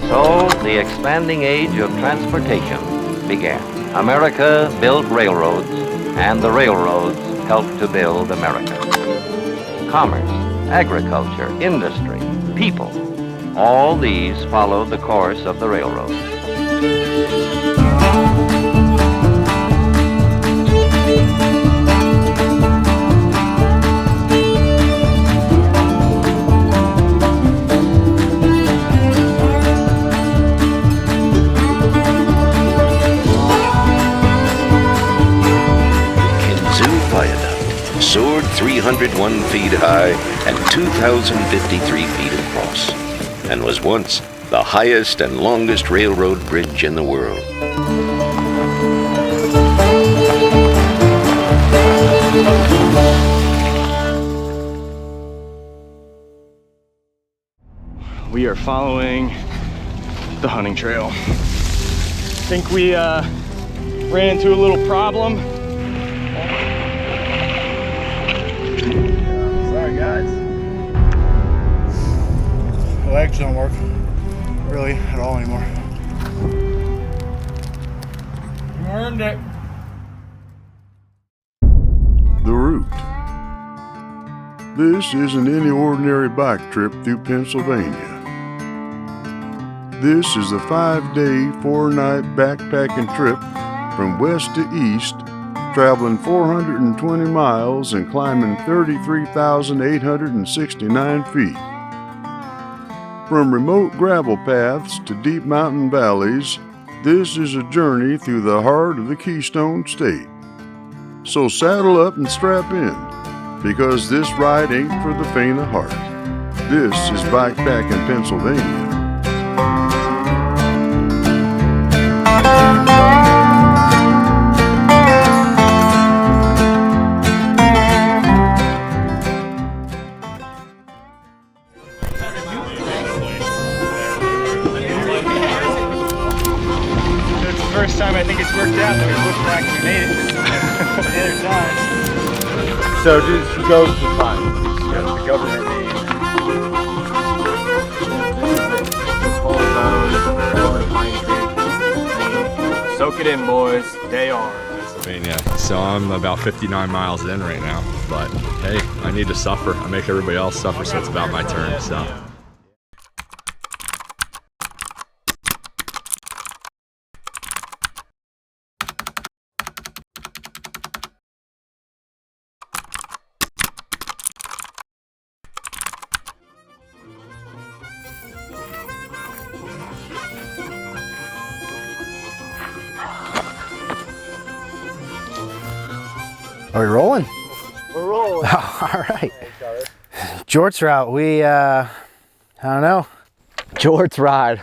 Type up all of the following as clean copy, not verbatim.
So the expanding age of transportation began. America built railroads, and the railroads helped to build America. Commerce, agriculture, industry, people, all these followed the course of the railroads. Soared 301 feet high and 2,053 feet across, and was once the highest and longest railroad bridge in the world. We are following the hunting trail. I think we ran into a little problem. Sorry guys. My legs don't work really at all anymore. You earned it. The route. This isn't any ordinary bike trip through Pennsylvania. This is a 5-day, 4-night backpacking trip from west to east, traveling 420 miles and climbing 33,869 feet. From remote gravel paths to deep mountain valleys, this is a journey through the heart of the Keystone State. So saddle up and strap in, because this ride ain't for the faint of heart. This is Bikepacking Pennsylvania. First time I think it's worked out that we looked back and we made it the other side. So just go to the fun. The government made. Soak it in, boys. Day on. Pennsylvania. So I'm about 59 miles in right now, but hey, I need to suffer. I make everybody else suffer, so it's about my turn. So. Are we rolling? We're rolling. All right. Jorts route. We, I don't know. Jorts ride.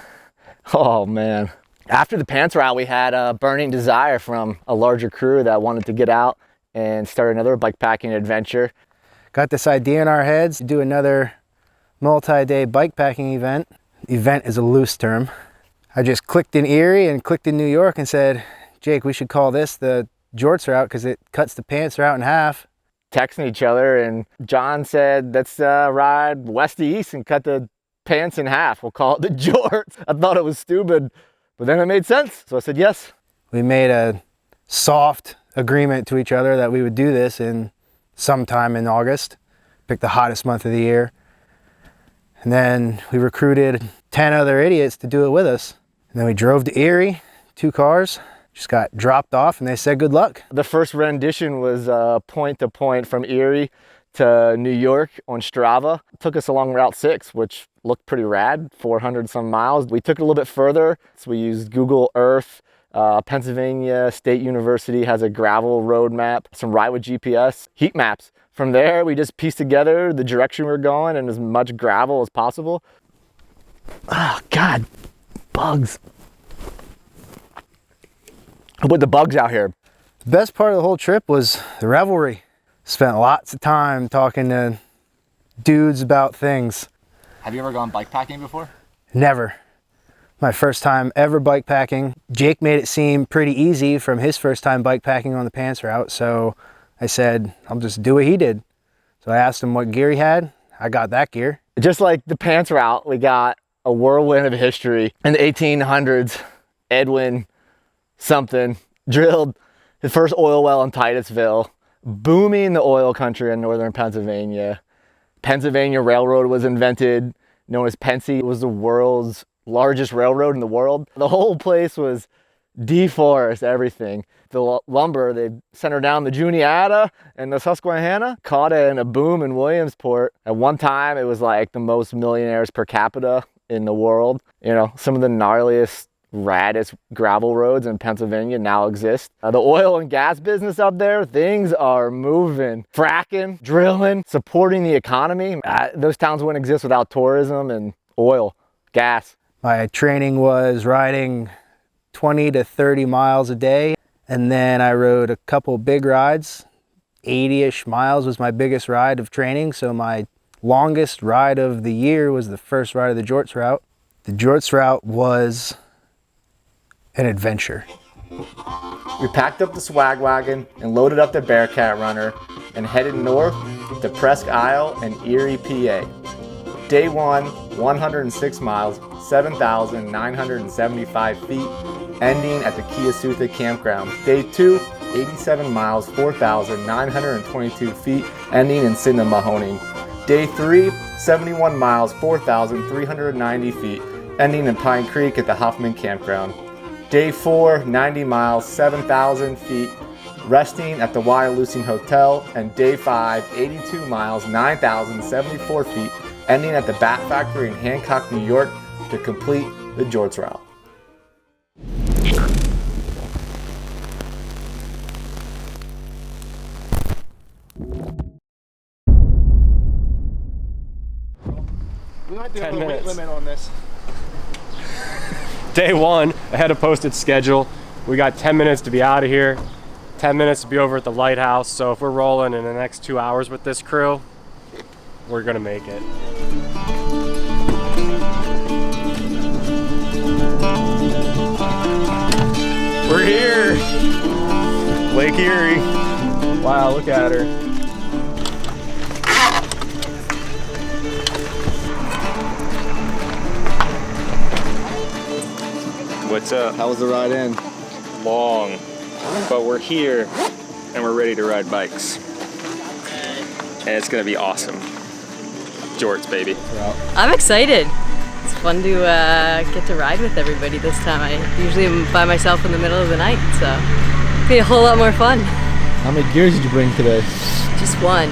Oh man. After the pants route, we had a burning desire from a larger crew that wanted to get out and start another bikepacking adventure. Got this idea in our heads to do another multi-day bikepacking event. Event is a loose term. I just clicked in Erie and clicked in New York and said, Jake, we should call this the Jorts route because it cuts the pants route in half. Texting each other, and John said, let's ride west to east and cut the pants in half. We'll call it the Jorts. I thought it was stupid, but then it made sense. So I said yes. We made a soft agreement to each other that we would do this in sometime in August. Picked the hottest month of the year. And then we recruited 10 other idiots to do it with us. And then we drove to Erie, 2 cars. Just got dropped off and they said good luck. The first rendition was point to point from Erie to New York on Strava. It took us along Route 6, which looked pretty rad, 400 some miles. We took it a little bit further, so we used Google Earth. Pennsylvania State University has a gravel road map, some ride with GPS, heat maps. From there, we just pieced together the direction we were going and as much gravel as possible. Oh God, bugs. With the bugs out here. The best part of the whole trip was the revelry. Spent lots of time talking to dudes about things. Have you ever gone bikepacking before? Never. My first time ever bikepacking. Jake made it seem pretty easy from his first time bikepacking on the pants route, so I said, I'll just do what he did. So I asked him what gear he had. I got that gear. Just like the pants route, we got A whirlwind of history. In the 1800s, Edwin something drilled his first oil well in Titusville, booming the oil country in northern Pennsylvania. Pennsylvania Railroad was invented, known as Pensy. It was the world's largest railroad in the world. The whole place was deforest, everything. The lumber, they sent her down the Juniata and the Susquehanna, caught it in a boom in Williamsport. At one time, it was like the most millionaires per capita in the world. You know, some of the gnarliest, raddest gravel roads in Pennsylvania now exist. The oil and gas business up there, things are moving. Fracking, drilling, supporting the economy. Those towns wouldn't exist without tourism and oil, gas. My training was riding 20 to 30 miles a day. And then I rode a couple big rides. 80-ish miles was my biggest ride of training. So my longest ride of the year was the first ride of the JORTS route. The JORTS route was an adventure. We packed up the swag wagon and loaded up the Bearcat Runner and headed north to Presque Isle and Erie, PA. Day 1, 106 miles, 7,975 feet, ending at the Kiasutha Campground. Day 2, 87 miles, 4,922 feet, ending in Sinnamahoning. Day 3, 71 miles, 4,390 feet, ending in Pine Creek at the Hoffman Campground. Day 4, 90 miles, 7,000 feet, resting at the Wyalusing Hotel. And day 5, 82 miles, 9,074 feet, ending at the Bat Factory in Hancock, New York to complete the JORTS route. We might do 10 a little weight minutes. limit on this. Day 1, ahead of posted schedule. We got 10 minutes to be out of here, 10 minutes to be over at the lighthouse. So if we're rolling in the next 2 hours with this crew, we're gonna make it. We're here! Lake Erie. Wow, look at her. What's up? How was the ride in? Long, but we're here and we're ready to ride bikes. And it's gonna be awesome. JORTS, baby. I'm excited. It's fun to get to ride with everybody this time. I usually am by myself in the middle of the night, so it'll be a whole lot more fun. How many gears did you bring today? Just one.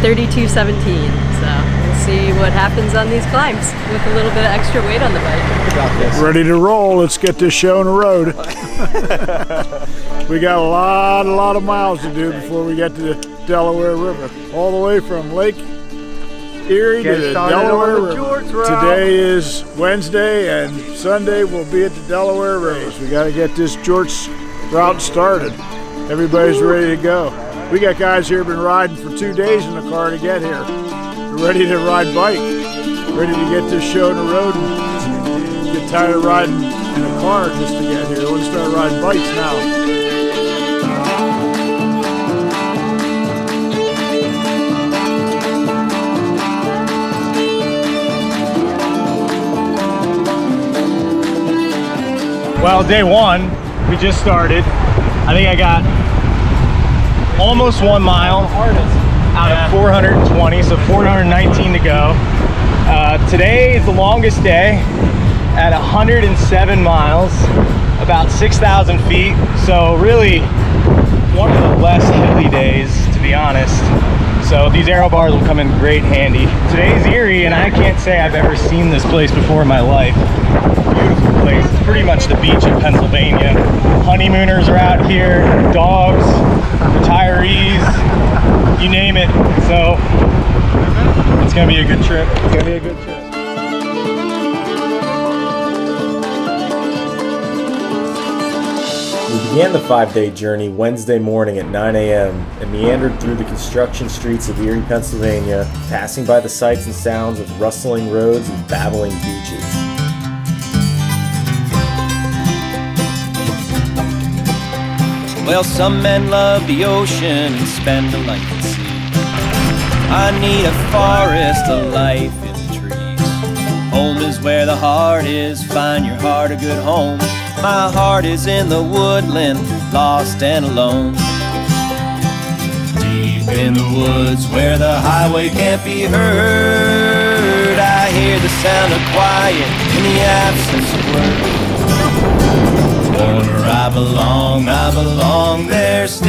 3217. So we'll see what happens on these climbs with a little bit of extra weight on the bike. Ready to roll. Let's get this show on the road. We got a lot of miles to do before we get to the Delaware River. All the way from Lake Erie to the Delaware River. Today is Wednesday and Sunday we'll be at the Delaware River. We got to get this JORTS route started. Everybody's ready to go. We got guys here been riding for 2 days in the car to get here. We're ready to ride bike. Ready to get this show on the road and get tired of riding in a car just to get here. We'll start riding bikes now. Well, day 1, we just started. I think I got almost 1 mile out of 420, so 419 to go. Today is the longest day at 107 miles, about 6,000 feet. So really one of the less hilly days, to be honest. So these aero bars will come in great handy. Today's Erie, and I can't say I've ever seen this place before in my life. Beautiful place. It's pretty much the beach in Pennsylvania. Honeymooners are out here, dogs, retirees, you name it. So it's gonna be a good trip. It's gonna be a good trip. We began the 5-day journey Wednesday morning at 9 a.m. and meandered through the construction streets of Erie, Pennsylvania, passing by the sights and sounds of rustling roads and babbling beaches. Well, some men love the ocean and spend a life at sea. I need a forest, a life in the trees. Home is where the heart is. Find your heart a good home. My heart is in the woodland, lost and alone. Deep in the woods where the highway can't be heard, I hear the sound of quiet in the absence of words. Where I belong there still.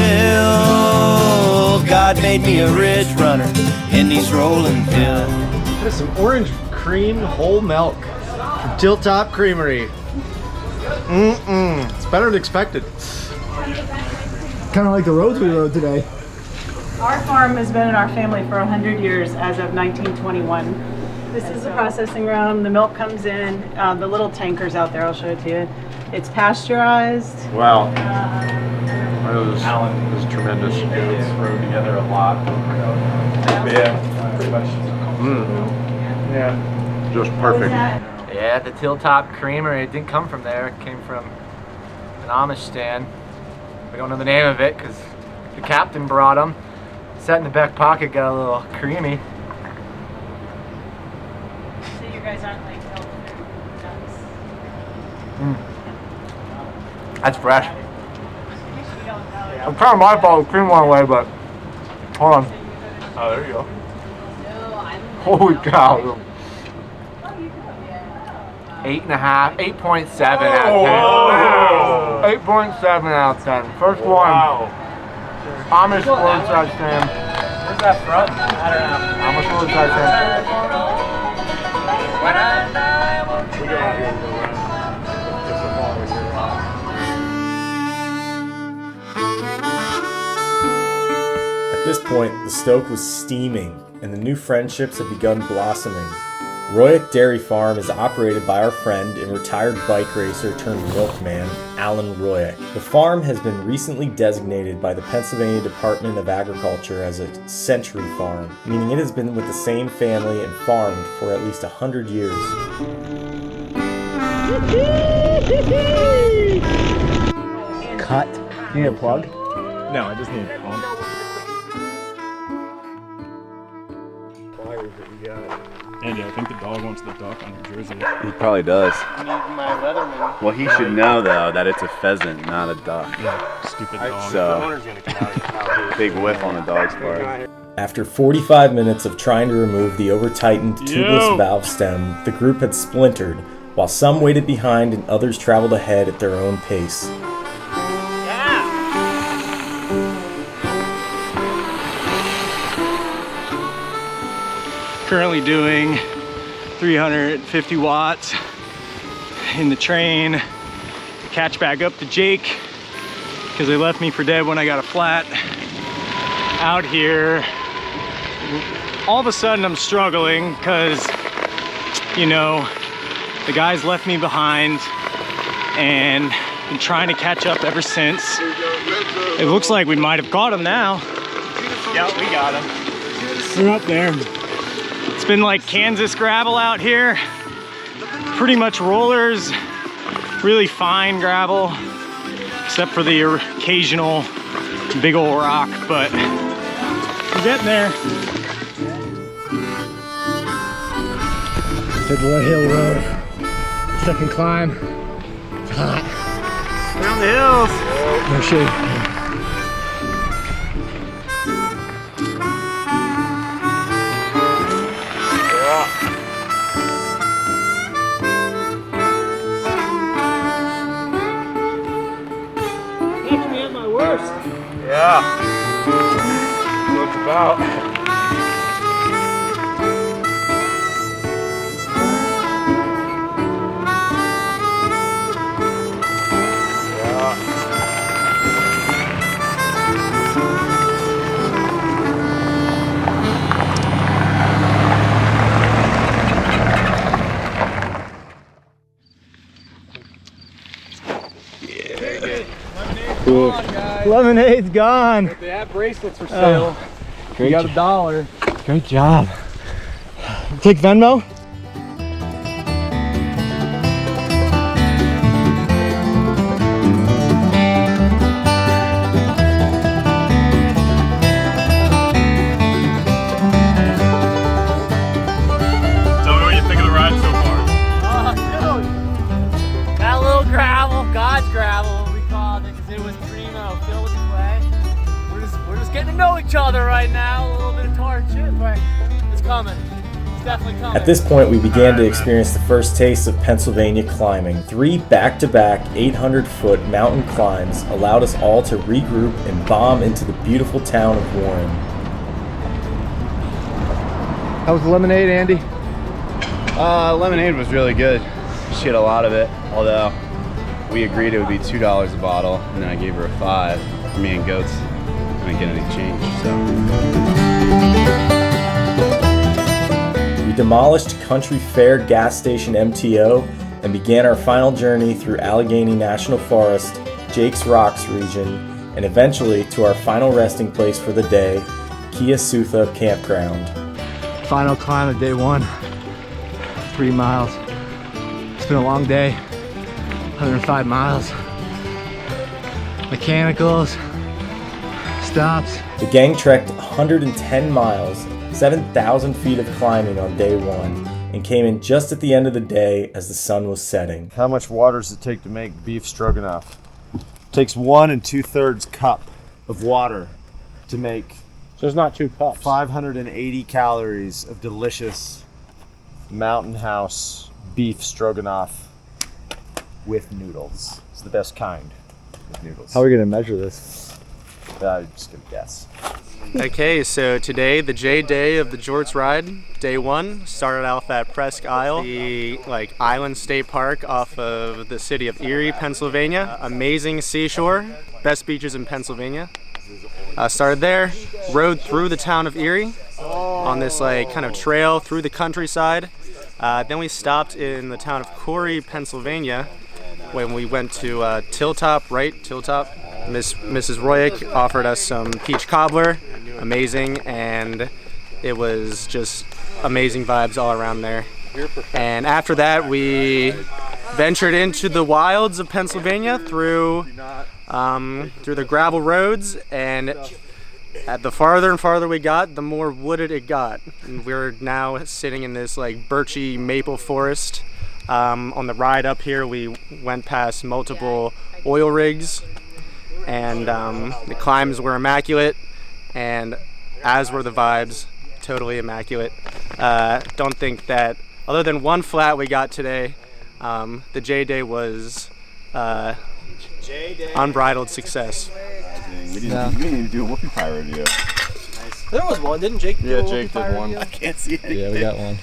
God made me a ridge runner in these rolling hills. There's some orange cream whole milk from Tilt Top Creamery. It's better than expected. Kind of like the roads we rode today. Our farm has been in our family for 100 years as of 1921. This is the processing room. The milk comes in, the little tankers out there, I'll show it to you. It's pasteurized. Wow. Alan is tremendous. It's rode together a lot. Yeah. Pretty much. Yeah. Just perfect. Yeah, the Tilt Top Creamery. It didn't come from there. It came from an Amish stand. We don't know the name of it because the captain brought them. Sat in the back pocket, got a little creamy. So you guys aren't like milk nuts. That's fresh. I'm trying my fault. The cream went away, but hold on. Oh, there you go. Holy cow. 8.5, 8.7 out of 10. 8.7 out of 10. First one. Amish roadside stand. Where's that from? I don't know. Amish roadside stand. We go out here and go around. Just the following year. At this point, the stoke was steaming, and the new friendships had begun blossoming. Royek Dairy Farm is operated by our friend and retired bike racer turned milkman, Alan Royek. The farm has been recently designated by the Pennsylvania Department of Agriculture as a century farm, meaning it has been with the same family and farmed for at least 100 years. Cut. You need a plug? No, I just need a pump. Andy, I think the dog wants the duck on your jersey. He probably does. My Leatherman. Well, he should know though that it's a pheasant, not a duck. Yeah, stupid dog. So, big whiff on the dog's part. After 45 minutes of trying to remove the over-tightened tubeless valve stem, the group had splintered, while some waited behind and others traveled ahead at their own pace. Currently doing 350 watts in the train. Catch back up to Jake because they left me for dead when I got a flat. Out here, all of a sudden I'm struggling because, you know, the guys left me behind and been trying to catch up ever since. It looks like we might have caught him now. Yep, we got him. We're up there. It's been like Kansas gravel out here. Pretty much rollers, really fine gravel, except for the occasional big old rock, but we're getting there. Take Wood Hill Road. Second climb. It's hot. Down the hills. No shade. Yeah. That's what it's about. Cool. Lemonade's gone. They have bracelets for sale. Great. You got $1. Great job. Take Venmo? Tell me what you think of the ride so far. know each other right now. A little bit of torn shit, but it's coming. It's definitely coming. At this point, we began to experience the first taste of Pennsylvania climbing. 3 back-to-back 800-foot mountain climbs allowed us all to regroup and bomb into the beautiful town of Warren. How was the lemonade, Andy? Lemonade was really good. She had a lot of it, although we agreed it would be $2 a bottle, and then I gave her a $5 for me and Goats. I didn't get any change, so. We demolished Country Fair gas station MTO and began our final journey through Allegheny National Forest, Jake's Rocks region, and eventually to our final resting place for the day, Kiasutha Campground. Final climb of day 1, 3 miles. It's been a long day, 105 miles. Mechanicals, stops. The gang trekked 110 miles, 7,000 feet of climbing on day 1, and came in just at the end of the day as the sun was setting. How much water does it take to make beef stroganoff? It takes 1 2/3 cup of water to make. So there's not 2 cups. 580 calories of delicious Mountain House beef stroganoff with noodles. It's the best kind of noodles. How are we gonna measure this? I'm just gonna guess. Okay, so today, the J day of the JORTS ride, day 1, started off at Presque Isle, the island state park off of the city of Erie, Pennsylvania. Amazing seashore, best beaches in Pennsylvania. Started there, rode through the town of Erie on this kind of trail through the countryside. Then we stopped in the town of Kovarik, Pennsylvania, when we went to Tilltop. Mrs. Royak offered us some peach cobbler, amazing, and it was just amazing vibes all around there. And after that, we ventured into the wilds of Pennsylvania through the gravel roads, and the farther and farther we got, the more wooded it got. And we're now sitting in this birchy maple forest. On the ride up here, we went past multiple oil rigs, and the climbs were immaculate, and as were the vibes, totally immaculate. Don't think that, other than one flat we got today, the J Day was unbridled success. We didn't even do a whoopie pie review. There was one, didn't Jake? Yeah, Jake did one. I can't see anything. Yeah, we got one.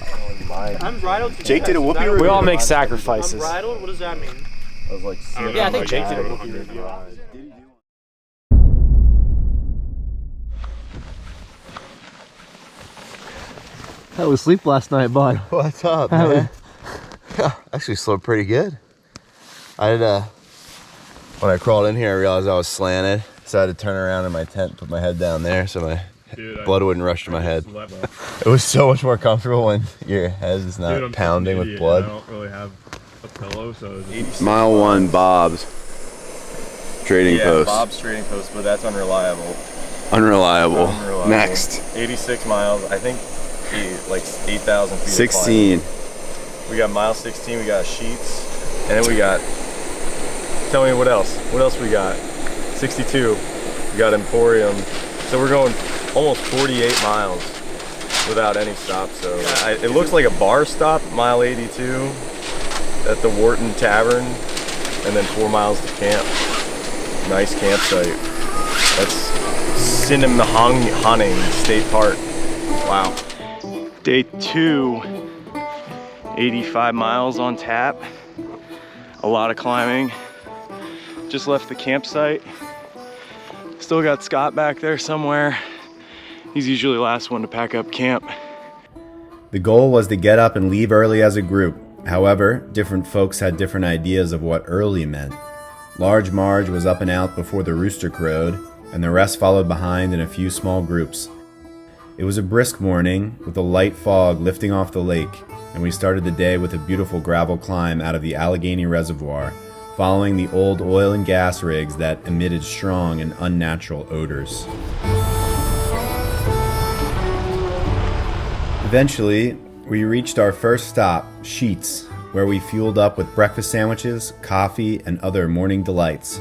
Unbridled? Jake did a whoopie review. We all make sacrifices. Unbridled? What does that mean? I was like, yeah, I think Jake did a whoopie review. I was asleep last night, bud. What's up, man? Yeah, actually slept pretty good. I had when I crawled in here, I realized I was slanted, so I had to turn around in my tent, put my head down there, so my blood wouldn't rush to my head. It was so much more comfortable when your head is not pounding with blood. I don't really have a pillow, so Mile 1, Bob's trading post. Bob's trading post, but that's unreliable. Unreliable. Next. 86 miles. I think 8,000 feet. 16. We got mile 16. We got Sheets, and then we got. Tell me what else. What else we got? 62. We got Emporium. So we're going almost 48 miles without any stops. So it looks like a bar stop, mile 82, at the Wharton Tavern, and then 4 miles to camp. Nice campsite. That's Sinnamahoning State Park. Wow. Day 2, 85 miles on tap. A lot of climbing. Just left the campsite. Still got Scott back there somewhere. He's usually the last one to pack up camp. The goal was to get up and leave early as a group. However, different folks had different ideas of what early meant. Large Marge was up and out before the rooster crowed, and the rest followed behind in a few small groups. It was a brisk morning, with a light fog lifting off the lake, and we started the day with a beautiful gravel climb out of the Allegheny Reservoir, following the old oil and gas rigs that emitted strong and unnatural odors. Eventually, we reached our first stop, Sheets, where we fueled up with breakfast sandwiches, coffee, and other morning delights.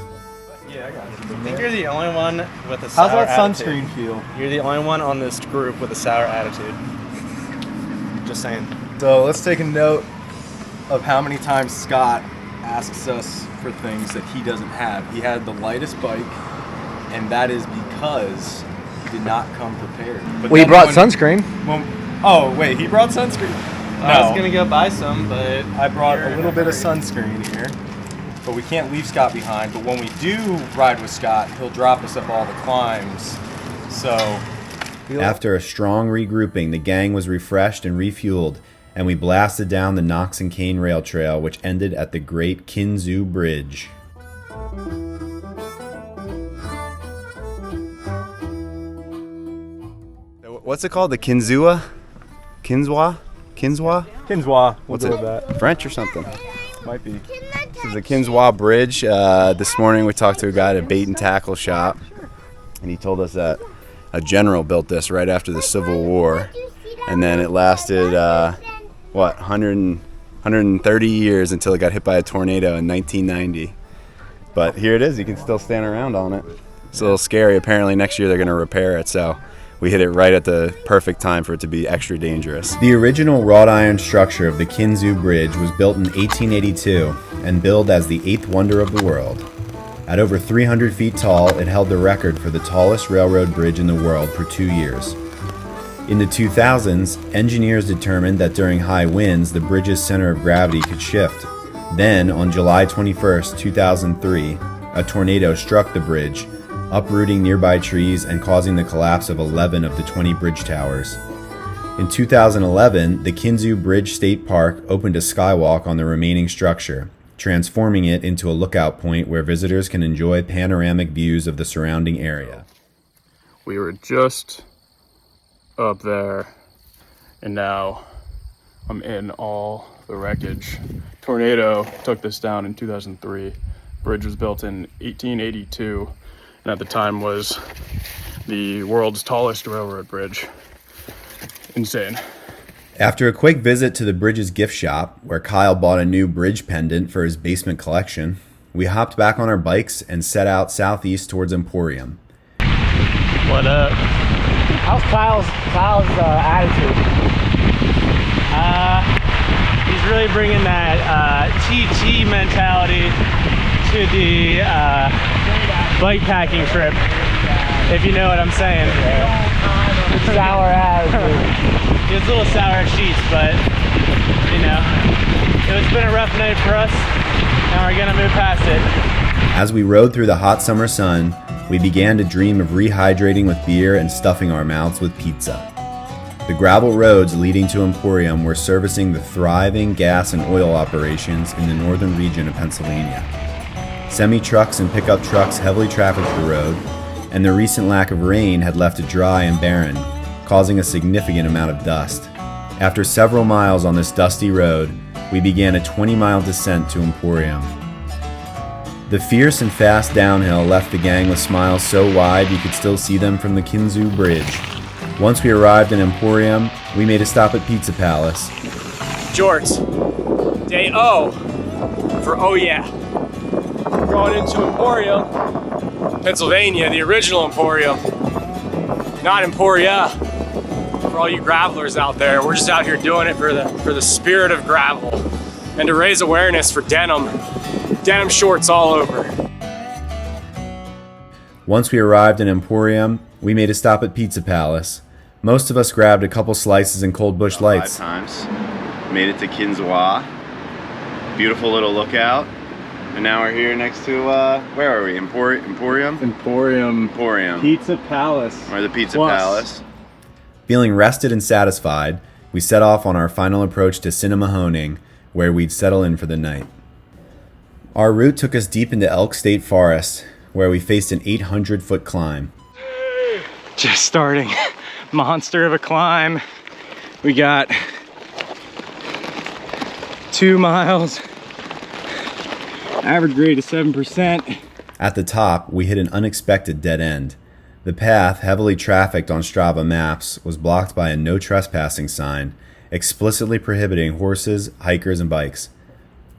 Yeah, I got you. I think you're the only one with a How's sour that attitude. sunscreen feel? You're the only one on this group with a sour attitude. Just saying. So let's take a note of how many times Scott asks us for things that he doesn't have. He had the lightest bike, and that is because he did not come prepared. But We then brought when- sunscreen. Oh, wait, he brought sunscreen? I was gonna go buy some, but I brought a little bit of sunscreen here. But we can't leave Scott behind. But when we do ride with Scott, he'll drop us up all the climbs. So After a strong regrouping, the gang was refreshed and refueled, and we blasted down the Knox and Kane Rail Trail, which ended at the Great Kinzu Bridge. What's it called? The Kinzua? Kinswa? Kinswa? Kinswa. What's We'll it? go with that. French or something? Might be. This is the Kinswa Bridge. This morning we talked to a guy at a bait and tackle shop, and he told us that a general built this right after the Civil War, and then it lasted, 130 years until it got hit by a tornado in 1990. But here it is. You can still stand around on it. It's a little scary. Apparently next year they're going to repair it, so we hit it right at the perfect time for it to be extra dangerous. The original wrought iron structure of the Kinzu Bridge was built in 1882 and billed as the eighth wonder of the world. At over 300 feet tall, it held the record for the tallest railroad bridge in the world for 2 years. In the 2000s, engineers determined that during high winds, the bridge's center of gravity could shift. Then, on July 21st, 2003, a tornado struck the bridge, uprooting nearby trees and causing the collapse of 11 of the 20 bridge towers. In 2011, the Kinzu Bridge State Park opened a skywalk on the remaining structure, transforming it into a lookout point where visitors can enjoy panoramic views of the surrounding area. We were just up there, and now I'm in all the wreckage. Tornado took this down in 2003. Bridge was built in 1882, and at the time was the world's tallest railroad bridge. Insane. After a quick visit to the bridge's gift shop, where Kyle bought a new bridge pendant for his basement collection, we hopped back on our bikes and set out southeast towards Emporium. What up? How's Kyle's attitude? He's really bringing that TT mentality to the bikepacking trip, if you know what I'm saying. Sour attitude. It's a little sour sheets, but you know, it's been a rough night for us, and we're gonna move past it. As we rode through the hot summer sun, we began to dream of rehydrating with beer and stuffing our mouths with pizza. The gravel roads leading to Emporium were servicing the thriving gas and oil operations in the northern region of Pennsylvania. Semi-trucks and pickup trucks heavily trafficked the road, and the recent lack of rain had left it dry and barren, causing a significant amount of dust. After several miles on this dusty road, we began a 20-mile descent to Emporium. The fierce and fast downhill left the gang with smiles so wide you could still see them from the Kinzu Bridge. Once we arrived in Emporium, we made a stop at Pizza Palace. Jorts. Day O for oh yeah. We're going into Emporium, Pennsylvania, the original Emporium. Not Emporia. For all you gravelers out there, we're just out here doing it for the spirit of gravel and to raise awareness for denim shorts all over. Once we arrived in Emporium, we made a stop at Pizza Palace. Most of us grabbed a couple slices and Cold Bush Lights. 5 times. Made it to Kinzwa. Beautiful little lookout. And now we're here next to, where are we? Emporium? Emporium. Pizza Palace. Or the Pizza Palace. Feeling rested and satisfied, we set off on our final approach to Sinnamahoning, where we'd settle in for the night. Our route took us deep into Elk State Forest, where we faced an 800-foot climb. Just starting. Monster of a climb. We got 2 miles. Average grade is 7%. At the top, we hit an unexpected dead end. The path, heavily trafficked on Strava maps, was blocked by a no trespassing sign, explicitly prohibiting horses, hikers, and bikes.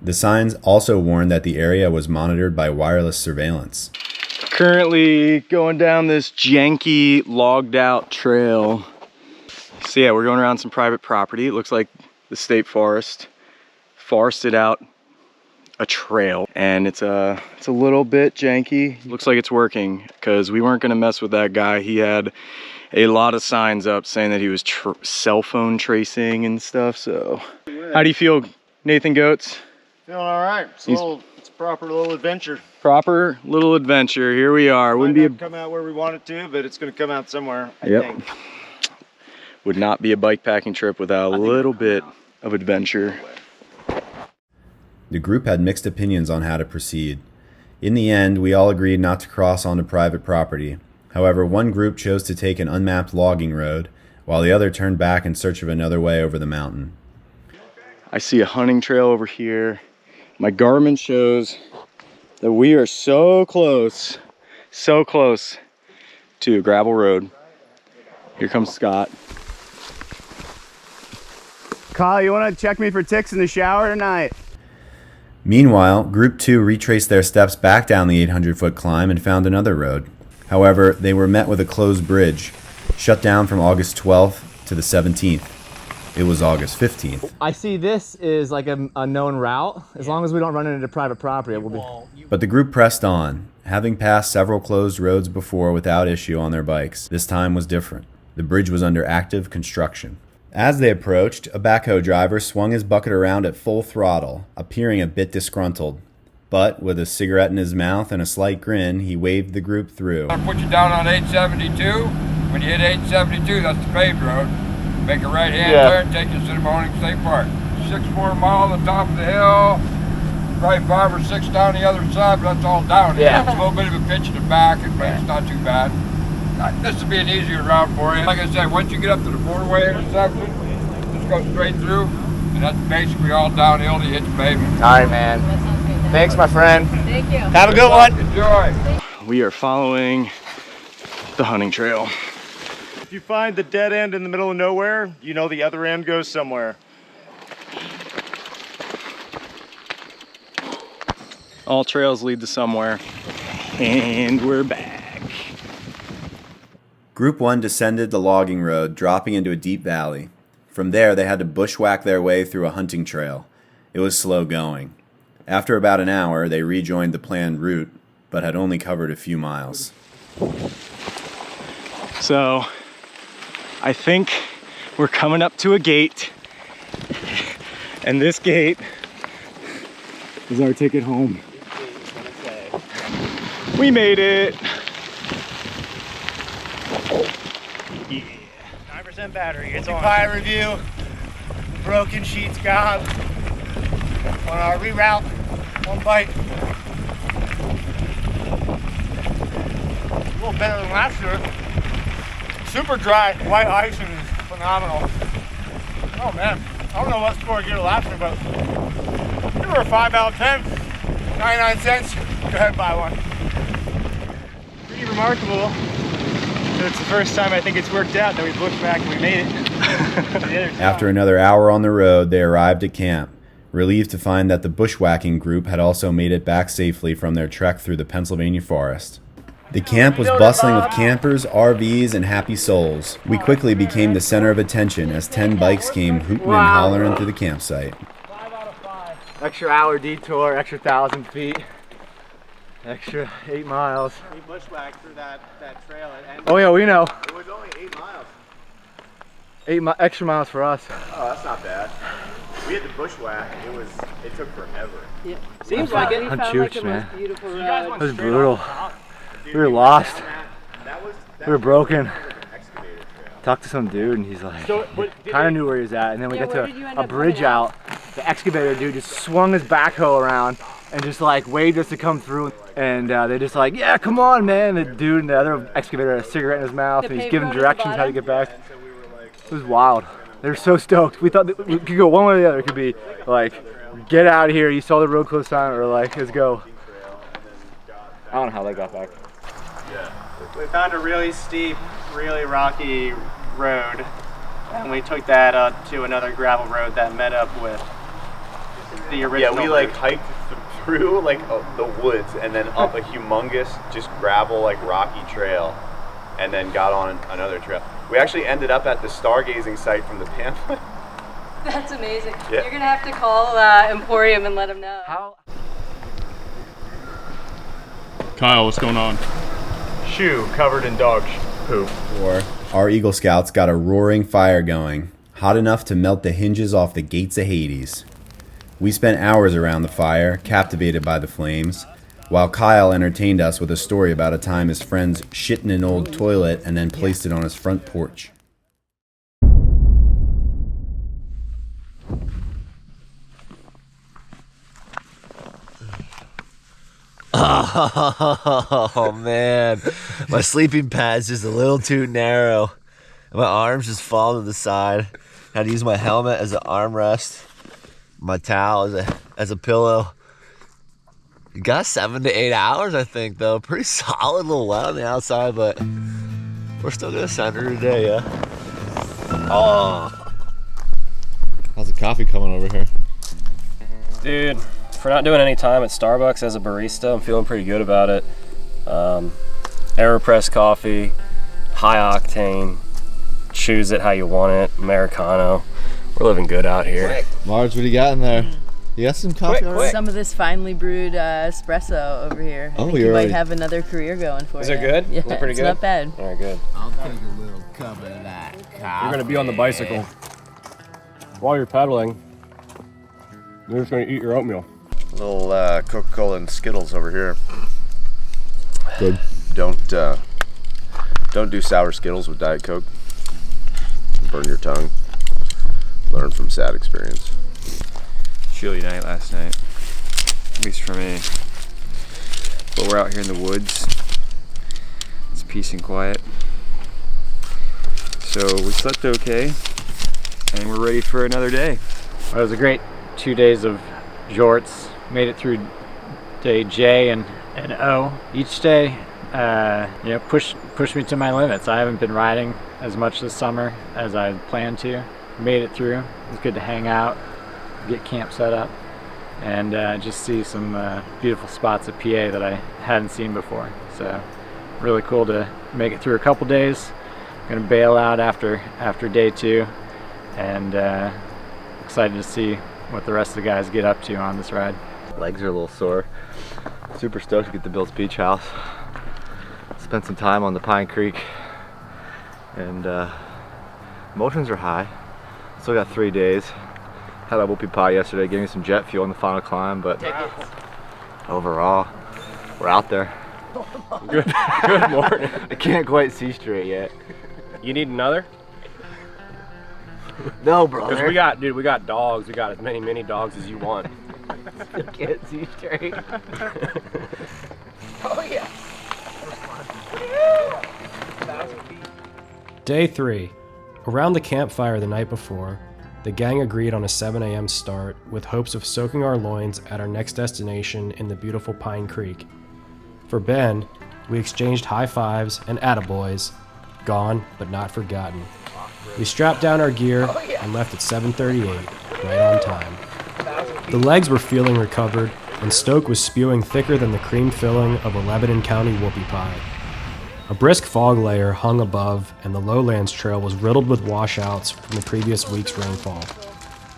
The signs also warned that the area was monitored by wireless surveillance. Currently going down this janky logged out trail. So yeah, we're going around some private property. It looks like the state forest forested out a trail, and it's a little bit janky. Looks like it's working because we weren't gonna mess with that guy. He had a lot of signs up saying that he was cell phone tracing and stuff. So how do you feel, Nathan Goetz? Feeling all right. It's a proper little adventure. Proper little adventure. Here we are. Wouldn't be come out where we want it to, but it's going to come out somewhere. I think. Would not be a bike packing trip without a little bit of adventure. The group had mixed opinions on how to proceed. In the end, we all agreed not to cross onto private property. However, one group chose to take an unmapped logging road, while the other turned back in search of another way over the mountain. I see a hunting trail over here. My Garmin shows that we are so close to a gravel road. Here comes Scott. Kyle, you want to check me for ticks in the shower tonight? Meanwhile, Group 2 retraced their steps back down the 800-foot climb and found another road. However, they were met with a closed bridge, shut down from August 12th to the 17th. It was August 15th. I see this is like a known route. As long as we don't run into private property, it will be. But the group pressed on, having passed several closed roads before without issue on their bikes. This time was different. The bridge was under active construction. As they approached, a backhoe driver swung his bucket around at full throttle, appearing a bit disgruntled. But with a cigarette in his mouth and a slight grin, he waved the group through. I'll put you down on 872. When you hit 872, that's the paved road. Make a right-hand turn, take you to Sinnamahoning State Park. 6 more miles on the top of the hill. Probably 5 or 6 down the other side, but that's all downhill. It's a little bit of a pitch in the back, but it's not too bad. This will be an easier route for you. Like I said, once you get up to the borderway intersection, just go straight through, and that's basically all downhill to hit the pavement. All right, man. Thanks, my friend. Thank you. Have a good one. Enjoy. We are following the hunting trail. If you find the dead end in the middle of nowhere, you know the other end goes somewhere. All trails lead to somewhere. And we're back. Group 1 descended the logging road, dropping into a deep valley. From there, they had to bushwhack their way through a hunting trail. It was slow going. After about an hour, they rejoined the planned route, but had only covered a few miles. So, I think we're coming up to a gate, and this gate is our ticket home. We made it. Yeah. 9% battery. It's on. Fire review. Broken sheets gone. On our reroute, one bike. A little better than last year. Super dry, white icing is phenomenal. Oh man, I don't know what score I gave it last year, but we were a 5 out of 10, 99 cents. Go ahead and buy one. Pretty remarkable. It's the first time I think it's worked out that we've looked back and we made it. After another hour on the road, they arrived at camp, relieved to find that the bushwhacking group had also made it back safely from their trek through the Pennsylvania forest. The camp was bustling with campers, RVs, and happy souls. We quickly became the center of attention as 10 bikes came hooting and hollering to the campsite. 5 out of 5. Extra hour detour, extra 1,000 feet, extra 8 miles. We bushwhacked through that trail. Oh yeah, we know. It was only 8 miles. 8 extra miles for us. Oh, that's not bad. We had the bushwhack. It took forever. Yeah. Seems like it. I'm juiced, man. Beautiful It was brutal. We were lost. We were broken. Talked to some dude and he's like, kind of knew where he was at. And then we got to a bridge out. The excavator dude just swung his backhoe around and just like waved us to come through. And they just like, yeah, come on, man. The dude and the other excavator had a cigarette in his mouth and he's giving directions how to get back. It was wild. They were so stoked. We thought that we could go one way or the other. It could be like, get out of here. You saw the road close down, or like, let's go. I don't know how they got back. We found a really steep, really rocky road, and we took that to another gravel road that met up with the original. Yeah, we like hiked through like the woods and then up a humongous just gravel like rocky trail and then got on another trail. We actually ended up at the stargazing site from the pamphlet. That's amazing. Yeah. You're gonna have to call Emporium and let them know. Kyle, what's going on? Shoe covered in dog poop. Our Eagle Scouts got a roaring fire going, hot enough to melt the hinges off the gates of Hades. We spent hours around the fire, captivated by the flames, while Kyle entertained us with a story about a time his friends shit in an old toilet and then placed it on his front porch. Oh man, my sleeping pad's just a little too narrow. My arms just fall to the side. Had to use my helmet as an armrest, my towel as a pillow. You got 7 to 8 hours, I think, though. Pretty solid, a little wet on the outside, but we're still gonna send her today, yeah. Oh, how's the coffee coming over here? Dude, for not doing any time at Starbucks as a barista, I'm feeling pretty good about it. AeroPress coffee, high octane, choose it how you want it, Americano. We're living good out here. Marge, what do you got in there? You got some coffee already? Some of this finely brewed espresso over here. I think you might have another career going for you. Is it good? Yeah, Is it pretty it's good? not bad. All right, good. I'll take a little cup of that coffee. You're gonna be on the bicycle. While you're pedaling, you're just gonna eat your oatmeal. little Coca-Cola and Skittles over here. Good. Don't do sour Skittles with Diet Coke. Burn your tongue. Learn from sad experience. Chilly night last night, at least for me. But we're out here in the woods. It's peace and quiet. So we slept okay, and we're ready for another day. It was a great 2 days of jorts. Made it through day J and O. Each day, pushed me to my limits. I haven't been riding as much this summer as I planned to. Made it through. It was good to hang out, get camp set up, and just see some beautiful spots of PA that I hadn't seen before. So really cool to make it through a couple days. Gonna bail out after day 2, and excited to see what the rest of the guys get up to on this ride. Legs are a little sore. Super stoked to get to Bill's Beach House. Spent some time on the Pine Creek, and emotions are high. Still got 3 days. Had a whoopie pie yesterday, gave me some jet fuel in the final climb, but overall, we're out there. Good morning. I can't quite see straight yet. You need another? No, brother. Because we got dogs. We got as many mini dogs as you want. I can't see straight. Oh yeah. Day 3. Around the campfire the night before, the gang agreed on a 7 a.m. start with hopes of soaking our loins at our next destination in the beautiful Pine Creek. For Ben, we exchanged high fives and attaboys, gone but not forgotten. We strapped down our gear and left at 7:38, right on time. The legs were feeling recovered, and Stoke was spewing thicker than the cream filling of a Lebanon County whoopie pie. A brisk fog layer hung above, and the Lowlands Trail was riddled with washouts from the previous week's rainfall.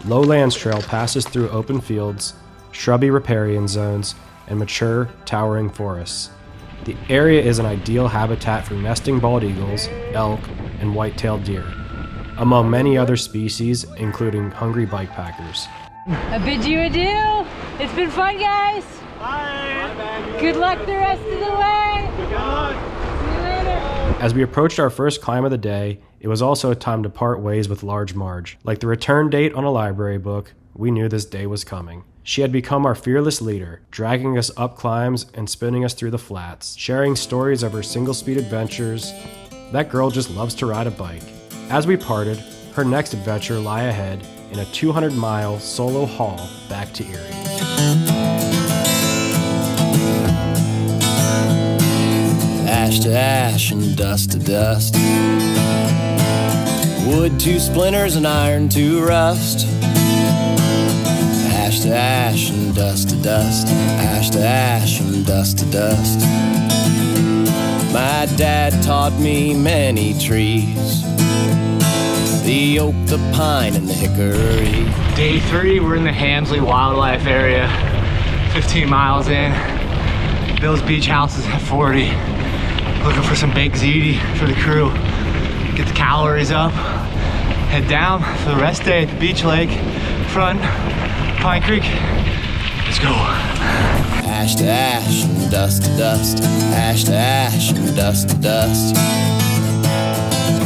Lowlands Trail passes through open fields, shrubby riparian zones, and mature, towering forests. The area is an ideal habitat for nesting bald eagles, elk, and white-tailed deer, among many other species, including hungry bikepackers. I bid you adieu. It's been fun, guys. Bye. Good luck the rest of the way. Good luck. See you later. As we approached our first climb of the day, it was also time to part ways with Large Marge. Like the return date on a library book, we knew this day was coming. She had become our fearless leader, dragging us up climbs and spinning us through the flats, sharing stories of her single-speed adventures. That girl just loves to ride a bike. As we parted, her next adventure lay ahead in a 200-mile solo haul back to Erie. Ash to ash and dust to dust, wood to splinters and iron to rust. Ash Ash to ash and dust to dust, ash to ash and dust to dust. My dad taught me many trees, the oak, the pine, and the hickory. Day 3, we're in the Hamsley Wildlife Area, 15 miles in. Bill's Beach House is at 40. Looking for some baked ziti for the crew. Get the calories up, head down for the rest day at the beach lake, front, Pine Creek. Let's go. Ash to ash and dust to dust, ash to ash and dust to dust.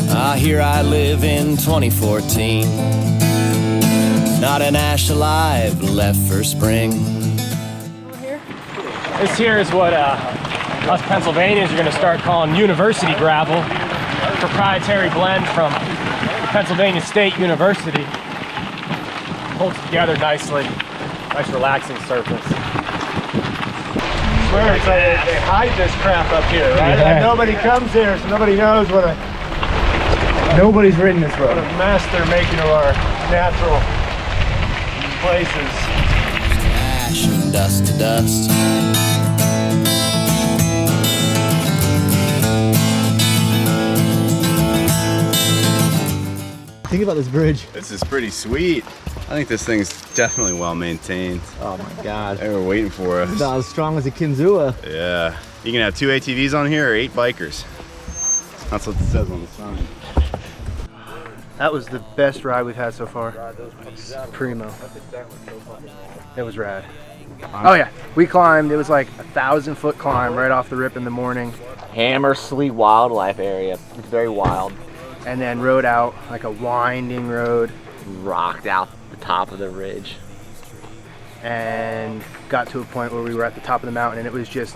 Ah, here I live in 2014. Not an ash alive left for spring. This here is what us Pennsylvanians are going to start calling university gravel. Proprietary blend from the Pennsylvania State University. Holds together nicely. Nice relaxing surface. I swear it's like they hide this crap up here, right? Yeah. And nobody comes here, so nobody knows what Nobody's ridden this road. a mess they're making of our natural places. Ash and dust to dust. Think about this bridge. This is pretty sweet. I think this thing's definitely well maintained. Oh my God. They were waiting for us. It's not as strong as a Kinzua. Yeah. You can have 2 ATVs on here or 8 bikers. That's what it says on the sign. That was the best ride we've had so far. Primo. It was rad. Oh yeah, we climbed. It was like a 1,000-foot climb right off the rip in the morning. Hammersley Wildlife Area. It's very wild. And then rode out like a winding road. Rocked out the top of the ridge. And got to a point where we were at the top of the mountain and it was just,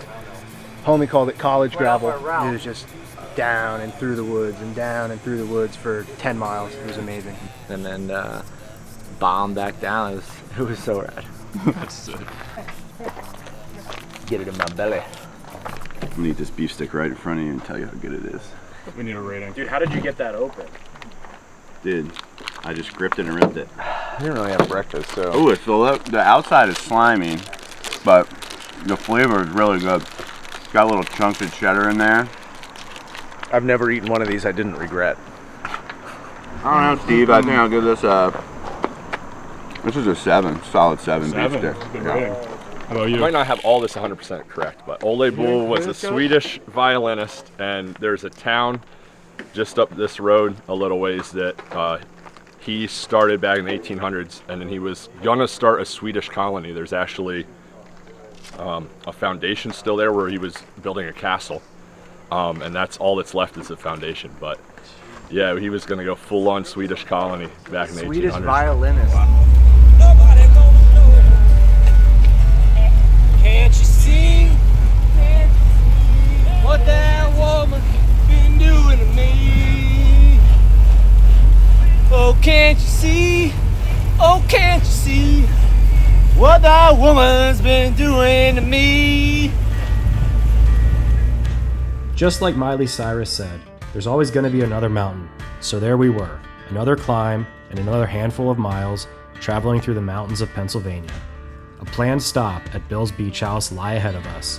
homie called it college gravel. It was just down and through the woods and down and through the woods for 10 miles. It was amazing. And then bombed back down. It was so rad. That's sick. Get it in my belly. I'm gonna eat this beef stick right in front of you and tell you how good it is. We need a rating. Dude, how did you get that open? Dude, I just gripped it and ripped it. I didn't really have breakfast, so. Oh, the outside is slimy, but the flavor is really good. It's got little chunks of cheddar in there. I've never eaten one of these I didn't regret. I don't know, Steve. I think I'll give this a. This is a 7, solid 7 beef stick. Good Yeah. rating. How about you? I might not have all this 100% correct, but Ole Bull was a Swedish violinist, and there's a town just up this road a little ways that he started back in the 1800s, and then he was gonna start a Swedish colony. There's actually a foundation still there where he was building a castle, and that's all that's left is the foundation. But yeah, he was gonna go full-on Swedish colony back in the 1800s. Swedish violinist. Can't you see what that woman been doing to me? Oh, can't you see? Oh, can't you see what that woman's been doing to me? Just like Miley Cyrus said, there's always going to be another mountain. So there we were, another climb and another handful of miles traveling through the mountains of Pennsylvania. A planned stop at Bill's Beach House lie ahead of us.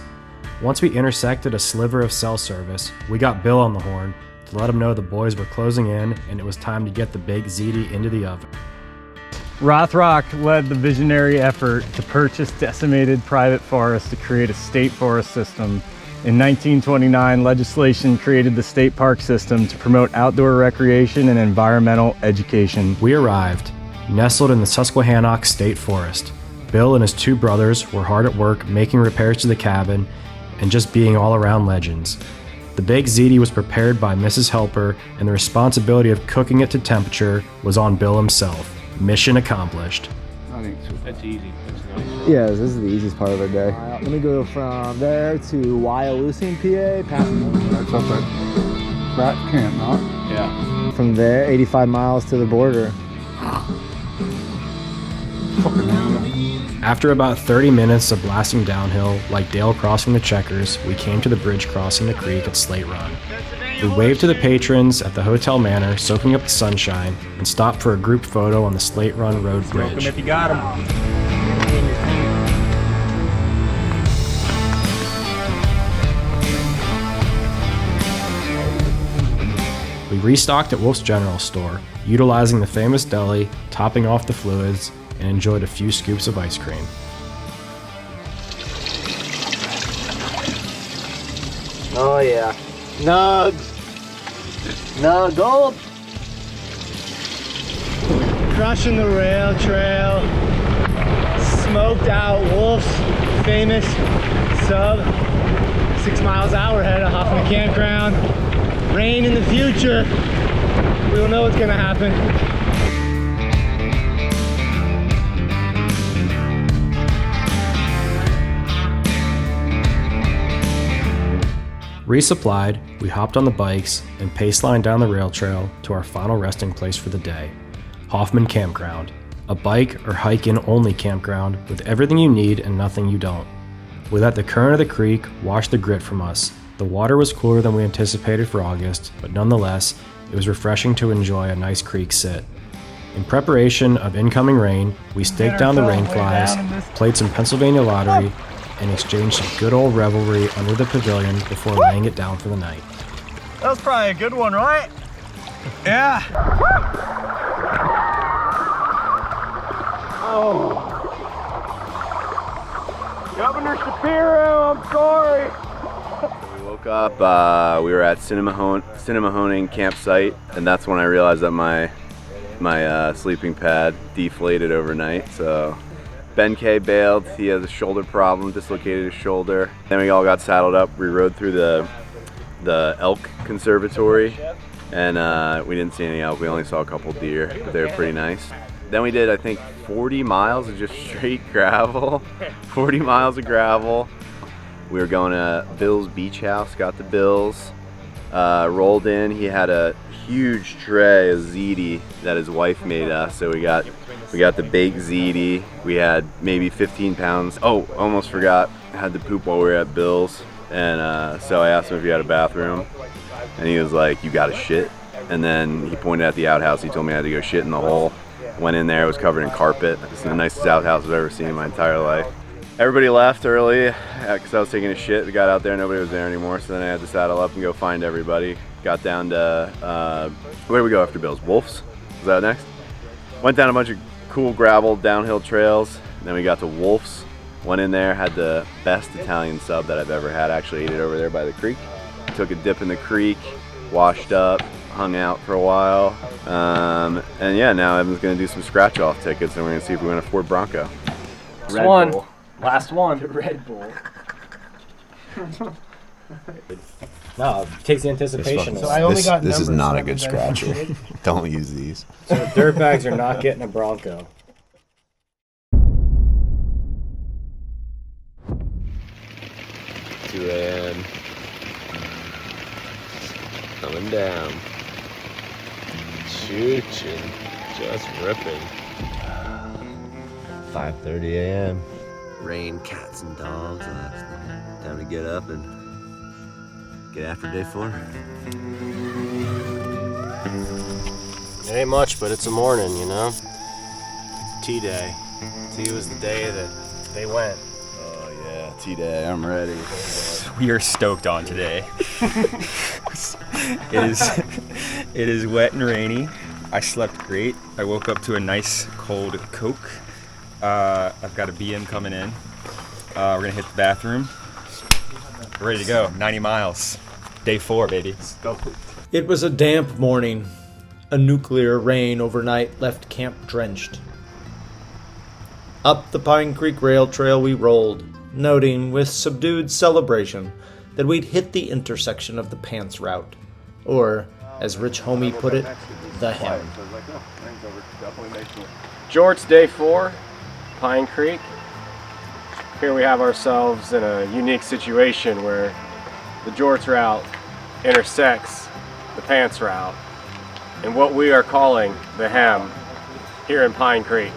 Once we intersected a sliver of cell service, we got Bill on the horn to let him know the boys were closing in and it was time to get the baked ziti into the oven. Rothrock led the visionary effort to purchase decimated private forests to create a state forest system. In 1929, legislation created the state park system to promote outdoor recreation and environmental education. We arrived, nestled in the Susquehannock State Forest. Bill and his 2 brothers were hard at work making repairs to the cabin and just being all-around legends. The baked ziti was prepared by Mrs. Helper, and the responsibility of cooking it to temperature was on Bill himself. Mission accomplished. I think that's easy. That's nice. Yeah, this is the easiest part of our day. Let me go from there to Wyalusing, PA. That's up at Pratt Camp, not? Yeah. From there, 85 miles to the border. After about 30 minutes of blasting downhill, like Dale crossing the Checkers, we came to the bridge crossing the creek at Slate Run. We waved to the patrons at the Hotel Manor, soaking up the sunshine, and stopped for a group photo on the Slate Run Road Bridge. If you got 'em. We restocked at Wolf's General Store, utilizing the famous deli, topping off the fluids, and enjoyed a few scoops of ice cream. Oh yeah. Nugs. Nuggle. Crushing the rail trail. Smoked out Wolf's famous sub. 6 miles hour head of Hoffman Campground. Rain in the future. We don't know what's gonna happen. Resupplied, we hopped on the bikes and pacelined down the rail trail to our final resting place for the day, Hoffman Campground, a bike or hike-in only campground with everything you need and nothing you don't. We let the current of the creek wash the grit from us. The water was cooler than we anticipated for August, but nonetheless, it was refreshing to enjoy a nice creek sit. In preparation of incoming rain, we staked down the rain flies, played some Pennsylvania lottery, and exchanged some good old revelry under the pavilion before laying it down for the night. That was probably a good one, right? Yeah. Oh. Governor Shapiro, I'm sorry. We woke up, we were at Sinnamahoning campsite, and that's when I realized that my sleeping pad deflated overnight, so Ben K bailed. He has a shoulder problem, dislocated his shoulder. Then we all got saddled up. We rode through the elk conservatory, and we didn't see any elk. We only saw a couple deer, but they were pretty nice. Then we did, I think, 40 miles of just straight gravel. 40 miles of gravel. We were going to Bill's beach house, got to Bill's, rolled in. He had a huge tray of ziti that his wife made us, so we got the baked ziti. We had maybe 15 pounds. Oh, almost forgot, I had to poop while we were at Bill's, and so I asked him if he had a bathroom, and he was like, "You got a shit?" And then he pointed at the outhouse. He told me I had to go shit in the hole. Went in there, it was covered in carpet. It's the nicest outhouse I've ever seen in my entire life. Everybody left early because I was taking a shit. We got out there, nobody was there anymore, so then I had to saddle up and go find everybody. Got down to, where did we go after Bill's? Wolf's? Was that next? Went down a bunch of cool gravel downhill trails. Then we got to Wolf's. Went in there, had the best Italian sub that I've ever had. Actually ate it over there by the creek. Took a dip in the creek, washed up, hung out for a while. And yeah, now Evan's gonna do some scratch off tickets and we're gonna see if we win a Ford Bronco. Last one. Last one. The Red Bull. No, it takes the anticipation. So I only got this is not a good scratcher. Don't use these. So dirtbags are not getting a Bronco. 2 a.m. Coming down. Chooching. Just ripping. 5:30 a.m. Rain, cats, and dogs last night. Time to get up and get after day 4. It ain't much, but it's a morning, you know? T-Day. T was the day that they went. Oh yeah, T-Day, I'm ready. We are stoked on today. It is wet and rainy. I slept great. I woke up to a nice cold Coke. I've got a BM coming in. We're gonna hit the bathroom. We're ready to go. 90 miles. Day 4, baby. It was a damp morning. A nuclear rain overnight left camp drenched. Up the Pine Creek Rail Trail we rolled, noting with subdued celebration that we'd hit the intersection of the Pants Route, or, as Rich Homie put it, the hem. JORTS Day 4, Pine Creek. Here we have ourselves in a unique situation where the JORTS route intersects the Pants Route in what we are calling the hem here in Pine Creek.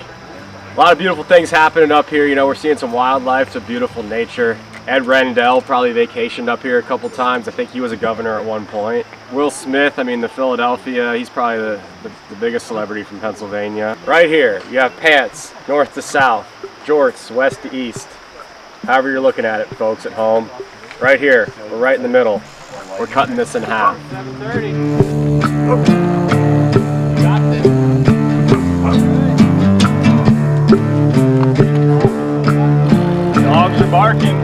A lot of beautiful things happening up here. You know, we're seeing some wildlife, some beautiful nature. Ed Rendell probably vacationed up here a couple times. I think he was a governor at one point. Will Smith, I mean, the Philadelphia, he's probably the biggest celebrity from Pennsylvania. Right here, you have Pants, north to south, JORTS, west to east. However you're looking at it, folks at home. Right here, we're right in the middle. We're cutting this in half. 7:30. Dogs are barking.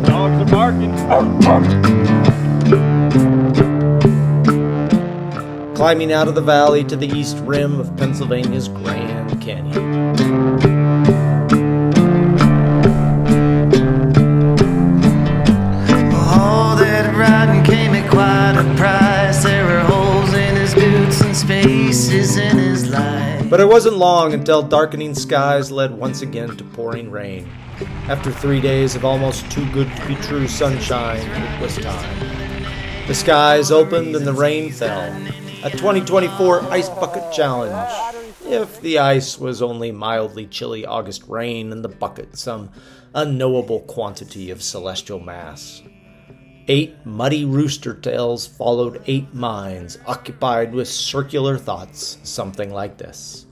Dogs are barking. Climbing out of the valley to the east rim of Pennsylvania's Grand Canyon. All that riding came at quite a price. There were holes in his boots and spaces in his life. But it wasn't long until darkening skies led once again to pouring rain. After 3 days of almost too good to be true sunshine, it was time. The skies opened and the rain fell. A 2024 Ice Bucket Challenge. If the ice was only mildly chilly August rain and the bucket some unknowable quantity of celestial mass. 8 muddy rooster tails followed 8 minds occupied with circular thoughts, something like this.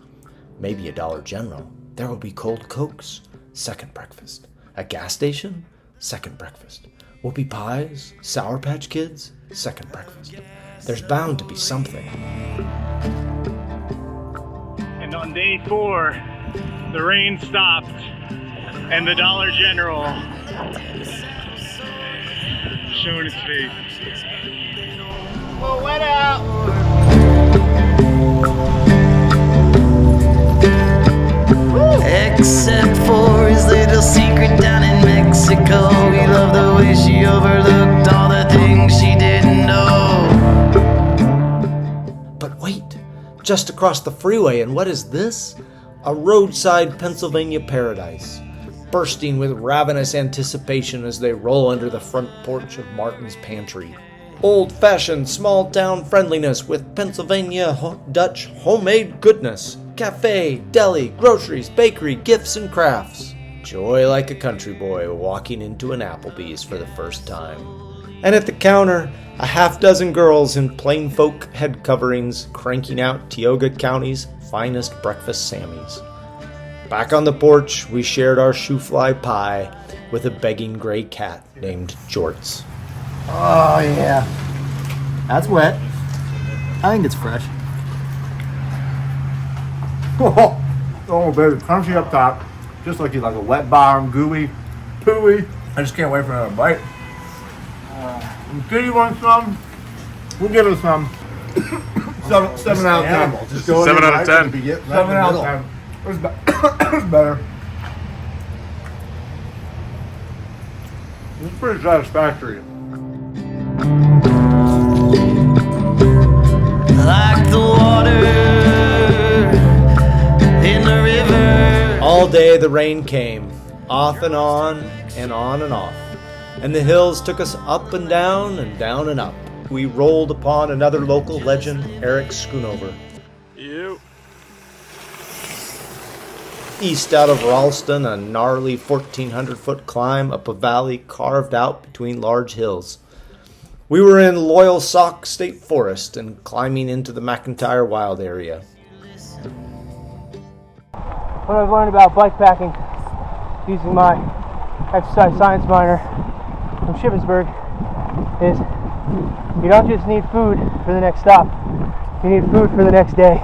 Maybe a Dollar General. There will be cold Cokes. Second breakfast. A gas station? Second breakfast. Whoopie pies? Sour Patch Kids? Second breakfast. There's bound to be something. And on day 4, the rain stopped and the Dollar General showing its face. Well, wet out. Except for his little secret down in Mexico. He loved the way she overlooked all the things she didn't know. But wait, just across the freeway, and what is this? A roadside Pennsylvania paradise, bursting with ravenous anticipation as they roll under the front porch of Martin's Pantry. Old-fashioned small-town friendliness with Pennsylvania Dutch homemade goodness. Cafe, deli, groceries, bakery, gifts, and crafts. Joy like a country boy walking into an Applebee's for the first time. And at the counter, a half-dozen girls in plain folk head coverings cranking out Tioga County's finest breakfast Sammies. Back on the porch, we shared our shoe-fly pie with a begging gray cat named Jorts. Oh, yeah. That's wet. I think it's fresh. Oh, baby, crunchy up top. Just like you like a wet bottom, gooey, pooey. I just can't wait for another bite. Kitty wants some. We'll give it some. 7 out of 10. Just go 7 out of 10. 7 out of 10. It was better. It's pretty satisfactory. Like the water in the river. All day the rain came, off and on and on and off, and the hills took us up and down and up. We rolled upon another local legend, Eric Schoonover. You. East out of Ralston, a gnarly 1,400-foot climb up a valley carved out between large hills. We were in Loyal Sock State Forest and climbing into the McIntyre Wild area. What I've learned about bikepacking using my exercise science minor from Shippensburg is you don't just need food for the next stop, you need food for the next day.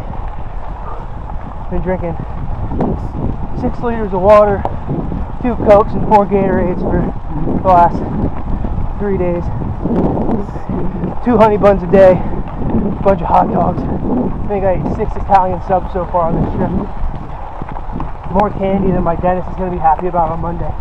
Been drinking 6 liters of water, 2 Cokes and 4 Gatorades for the last 3 days. 2 honey buns a day, a bunch of hot dogs. I think I ate 6 Italian subs so far on this trip. More candy than my dentist is going to be happy about on Monday.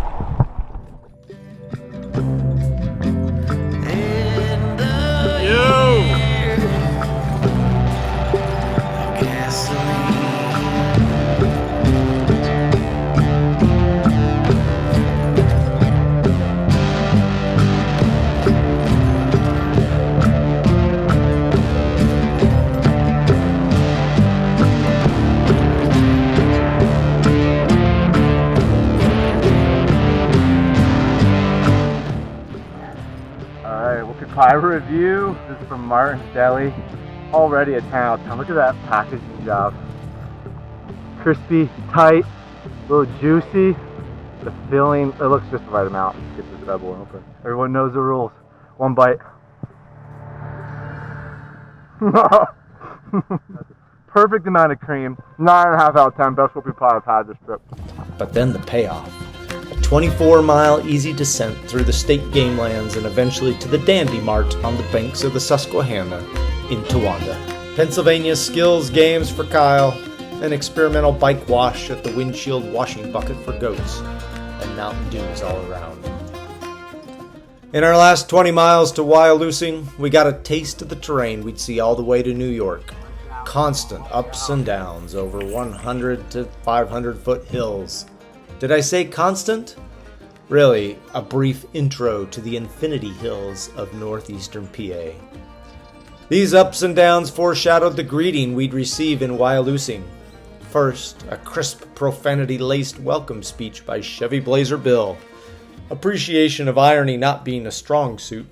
Pie review. This is from Martin's Deli. Already a 10 out of 10. Look at that packaging job. Crispy, tight, a little juicy. The filling, it looks just the right amount. Let's get this bad boy open. Everyone knows the rules. 1 bite. Perfect amount of cream. 9.5 out of 10. Best whoopie pie I've had this trip. But then the payoff. A 24-mile easy descent through the state game lands and eventually to the Dandy Mart on the banks of the Susquehanna in Towanda. Pennsylvania skills games for Kyle, an experimental bike wash at the windshield washing bucket for goats, and Mountain Dews all around. In our last 20 miles to Wyalusing, we got a taste of the terrain we'd see all the way to New York. Constant ups and downs over 100 to 500 foot hills. Did I say constant? Really, a brief intro to the infinity hills of northeastern PA. These ups and downs foreshadowed the greeting we'd receive in Wyalusing. First, a crisp, profanity-laced welcome speech by Chevy Blazer Bill. Appreciation of irony not being a strong suit.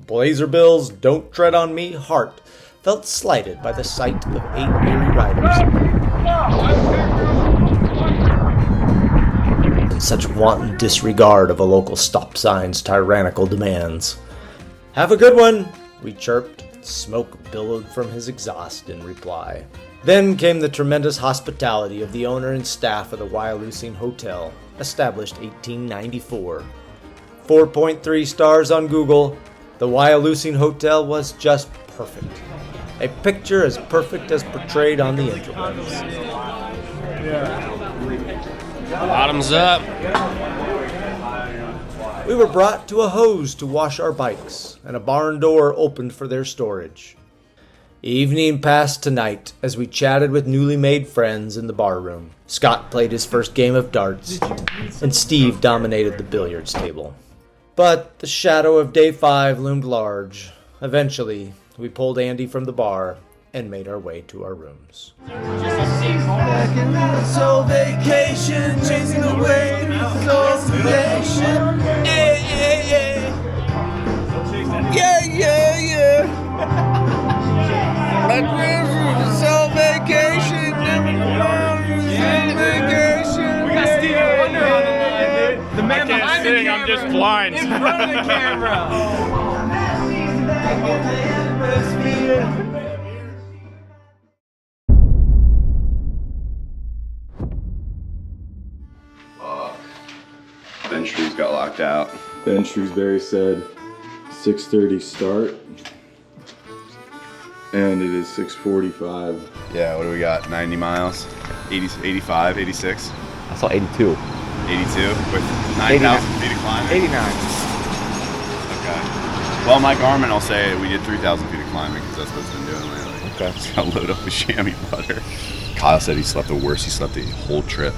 Blazer Bill's "Don't Tread on Me" heart felt slighted by the sight of 8 Erie riders. And such wanton disregard of a local stop sign's tyrannical demands. "Have a good one," we chirped. Smoke billowed from his exhaust in reply. Then came the tremendous hospitality of the owner and staff of the Wyalusing Hotel, established 1894. 4.3 stars on Google, the Wyalusing Hotel was just perfect. A picture as perfect as portrayed on the interwebs. Bottoms up. We were brought to a hose to wash our bikes, and a barn door opened for their storage. Evening passed to night as we chatted with newly made friends in the bar room. Scott played his first game of darts, and Steve dominated the billiards table. But the shadow of day 5 loomed large. Eventually, we pulled Andy from the bar and made our way to our rooms. So vacation, chasing away isolation. Hey, hey, hey. Yeah, yeah, yeah. So vacation, vacation. We got Stevie Wonder on the line, dude. The man behind the camera. I'm just blind. In front of the camera. Ben Shrews got locked out. Ben Shrewsbury said 6:30 start, and it is 6:45. Yeah, what do we got? 90 miles? 80, 85, 86? I saw 82. 82 with 9,000 feet of climbing? 89. Okay. Well, my Garmin will say we did 3,000 feet of climbing because that's what it's been doing lately. Okay. Just gotta load up with chamois butter. Kyle said he slept the worst. He slept the whole trip.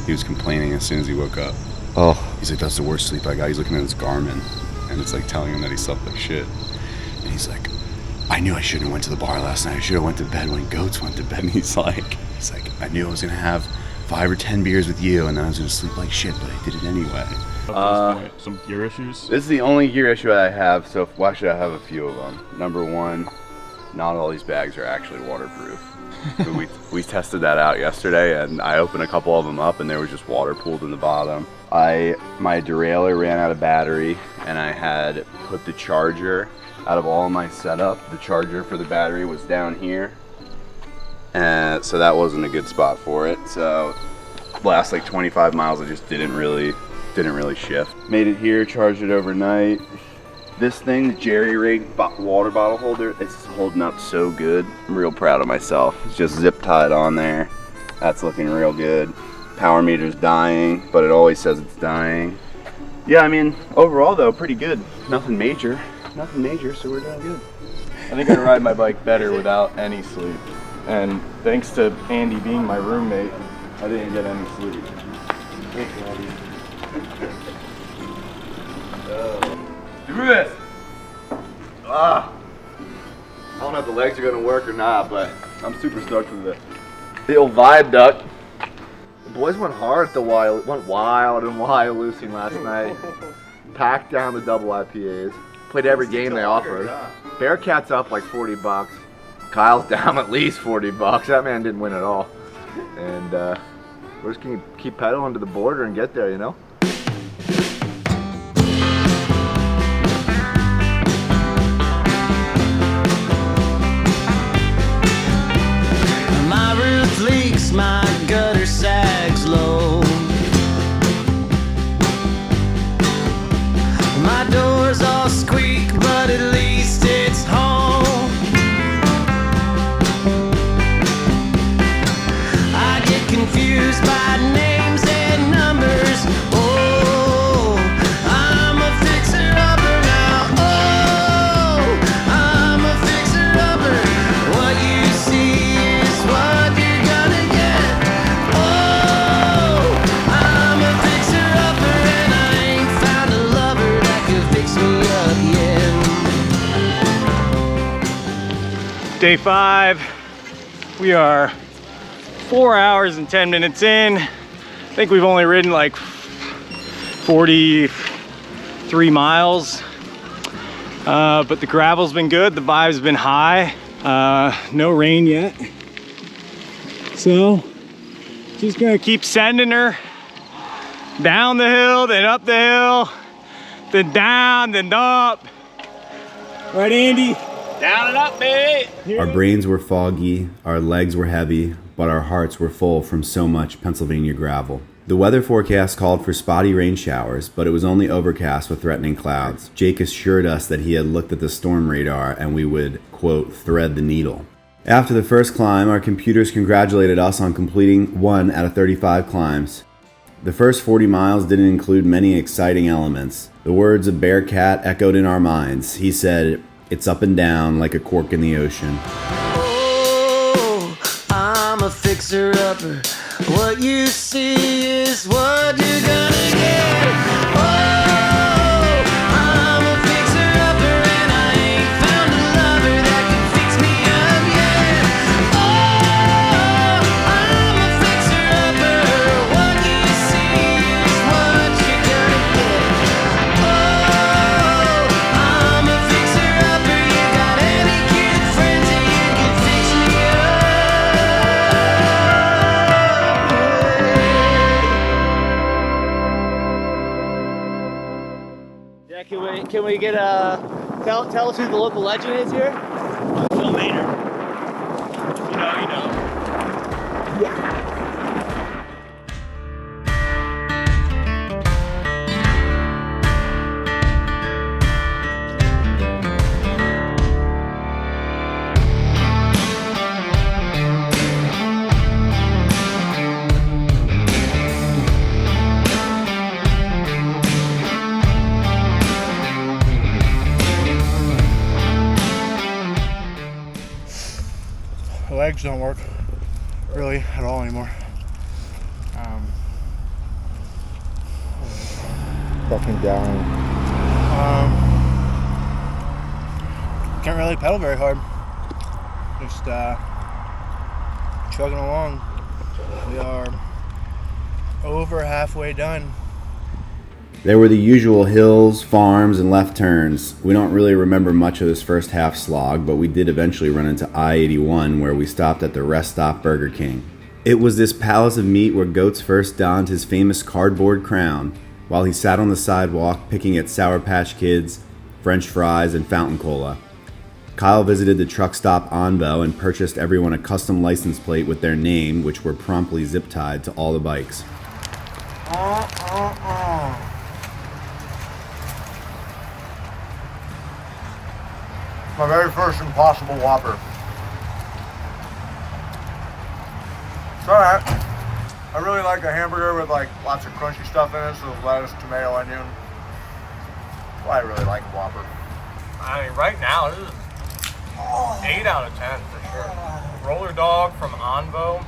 He was complaining as soon as he woke up. Oh. He's like, that's the worst sleep I got. He's looking at his Garmin, and it's like telling him that he slept like shit. And he's like, I knew I shouldn't have went to the bar last night. I should have went to bed when goats went to bed. And he's like, I knew I was gonna have 5 or 10 beers with you, and then I was gonna sleep like shit, but I did it anyway. Some gear issues? This is the only gear issue I have, so why should I have a few of them? Number one, not all these bags are actually waterproof. we tested that out yesterday, and I opened a couple of them up, and there was just water pooled in the bottom. My derailleur ran out of battery, and I had put the charger out of all my setup. The charger for the battery was down here, and so that wasn't a good spot for it. So last like 25 miles, I just didn't really shift. Made it here, charged it overnight. This thing, the jerry rig water bottle holder, it's holding up so good. I'm real proud of myself. It's just zip tied on there. That's looking real good. Power meter's dying, but it always says it's dying. Yeah, I mean, overall though, pretty good. Nothing major, so we're doing good. I think I ride my bike better without any sleep. And thanks to Andy being my roommate, I didn't get any sleep. Thanks, Andy. Do this! I don't know if the legs are gonna work or not, but I'm super stoked with it. The old vibe duck. The boys went hard at the wild and Wyalusing last night. Packed down the double IPAs. Played every game they offered. Bearcat's up like $40. Kyle's down at least $40. That man didn't win at all. And we're just gonna keep pedaling to the border and get there, you know? My doors all squeak, but at least it's home. I get confused by names and numbers. Oh, I'm a fixer-upper now. Oh, I'm a fixer-upper. What you see is what you're gonna get. Oh, I'm a fixer-upper, and I ain't found a lover that could fix me up yet. Day 5, we are 4 hours and 10 minutes in. I think we've only ridden like 43 miles, but the gravel's been good, the vibe's been high, no rain yet. So, just gonna keep sending her down the hill, then up the hill, then down, then up. Right, Andy? Down and up, baby! Our brains were foggy, our legs were heavy, but our hearts were full from so much Pennsylvania gravel. The weather forecast called for spotty rain showers, but it was only overcast with threatening clouds. Jake assured us that he had looked at the storm radar and we would, quote, thread the needle. After the first climb, our computers congratulated us on completing 1 out of 35 climbs. The first 40 miles didn't include many exciting elements. The words of Bearcat echoed in our minds. He said, "It's up and down like a cork in the ocean." Oh, I'm a fixer-upper. What you see is what you're gonna get. Oh, I'm a fixer-upper, and I ain't found a lover that can fix me up yet. Oh, I'm a fixer-upper. What you see is what you're gonna get. Oh, I'm a fixer-upper. You got any cute friends that you can fix me up. Yeah, can we get tell us who the local legend is here? Phil Maynard. You know. The legs don't work really at all anymore. Fucking down. Can't really pedal very hard. Just chugging along. We are over halfway done. There were the usual hills, farms, and left turns. We don't really remember much of this first half slog, but we did eventually run into I-81 where we stopped at the rest stop Burger King. It was this palace of meat where Goats first donned his famous cardboard crown while he sat on the sidewalk picking at Sour Patch Kids, French fries, and fountain cola. Kyle visited the truck stop Onvo and purchased everyone a custom license plate with their name, which were promptly zip-tied to all the bikes. My very first Impossible Whopper. It's alright. I really like a hamburger with like lots of crunchy stuff in it, so lettuce, tomato, onion. That's why I really like a Whopper. I mean, right now, this is 8 out of 10 for sure. Roller Dog from Onvo,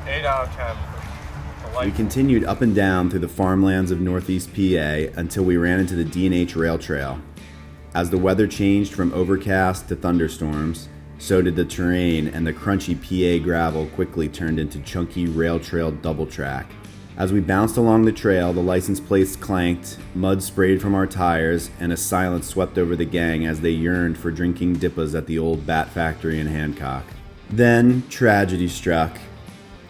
8 out of 10 for We continued up and down through the farmlands of northeast PA until we ran into the D&H Rail Trail. As the weather changed from overcast to thunderstorms, so did the terrain, and the crunchy PA gravel quickly turned into chunky rail trail double track. As we bounced along the trail, the license plates clanked, mud sprayed from our tires, and a silence swept over the gang as they yearned for drinking dippas at the old Bat Factory in Hancock. Then, tragedy struck.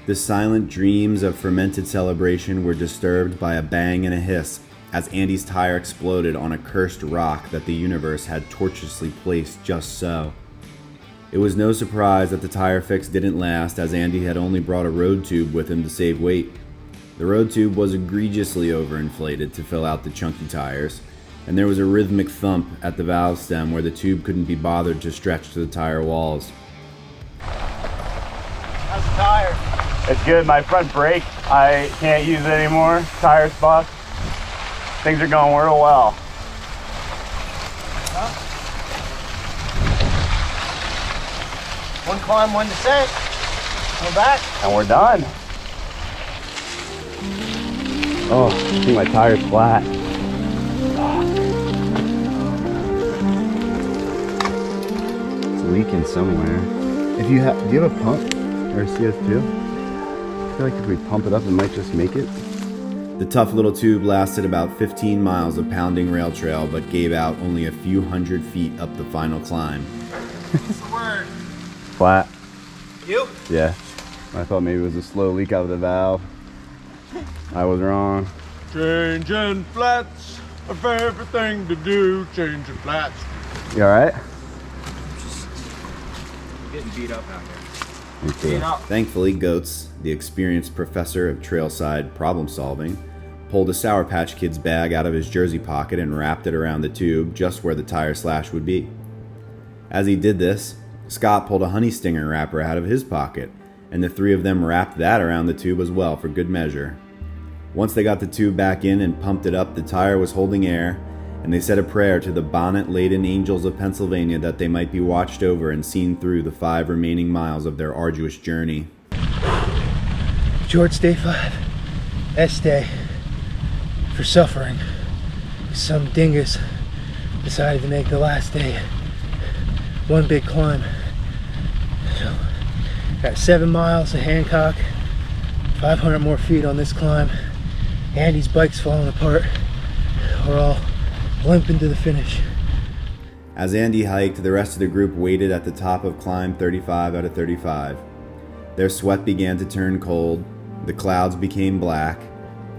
The silent dreams of fermented celebration were disturbed by a bang and a hiss as Andy's tire exploded on a cursed rock that the universe had tortuously placed just so. It was no surprise that the tire fix didn't last, as Andy had only brought a road tube with him to save weight. The road tube was egregiously overinflated to fill out the chunky tires, and there was a rhythmic thump at the valve stem where the tube couldn't be bothered to stretch to the tire walls. How's the tire? It's good. My front brake, I can't use it anymore. Tire's fucked. Things are going real well. One climb, one descent. Come back. And we're done. Oh, I think my tire's flat. It's leaking somewhere. Do you have a pump or a CS2? I feel like if we pump it up, it might just make it. The tough little tube lasted about 15 miles of pounding rail trail, but gave out only a few hundred feet up the final climb. What's the word? Flat. You? Yeah. I thought maybe it was a slow leak out of the valve. I was wrong. Changing flats, a favorite thing to do, changing flats. You alright? Getting beat up out here. Me too. Thankfully, Goats, the experienced professor of trailside problem solving, pulled a Sour Patch Kids bag out of his jersey pocket and wrapped it around the tube just where the tire slash would be. As he did this, Scott pulled a honey stinger wrapper out of his pocket, and the three of them wrapped that around the tube as well for good measure. Once they got the tube back in and pumped it up, the tire was holding air, and they said a prayer to the bonnet-laden angels of Pennsylvania that they might be watched over and seen through the 5 remaining miles of their arduous journey. JORTS Day 5. S Day. For suffering. Some dingus decided to make the last day one big climb. So, got 7 miles to Hancock, 500 more feet on this climb. Andy's bike's falling apart. We're all limping to the finish. As Andy hiked, the rest of the group waited at the top of climb 35 out of 35. Their sweat began to turn cold, the clouds became black,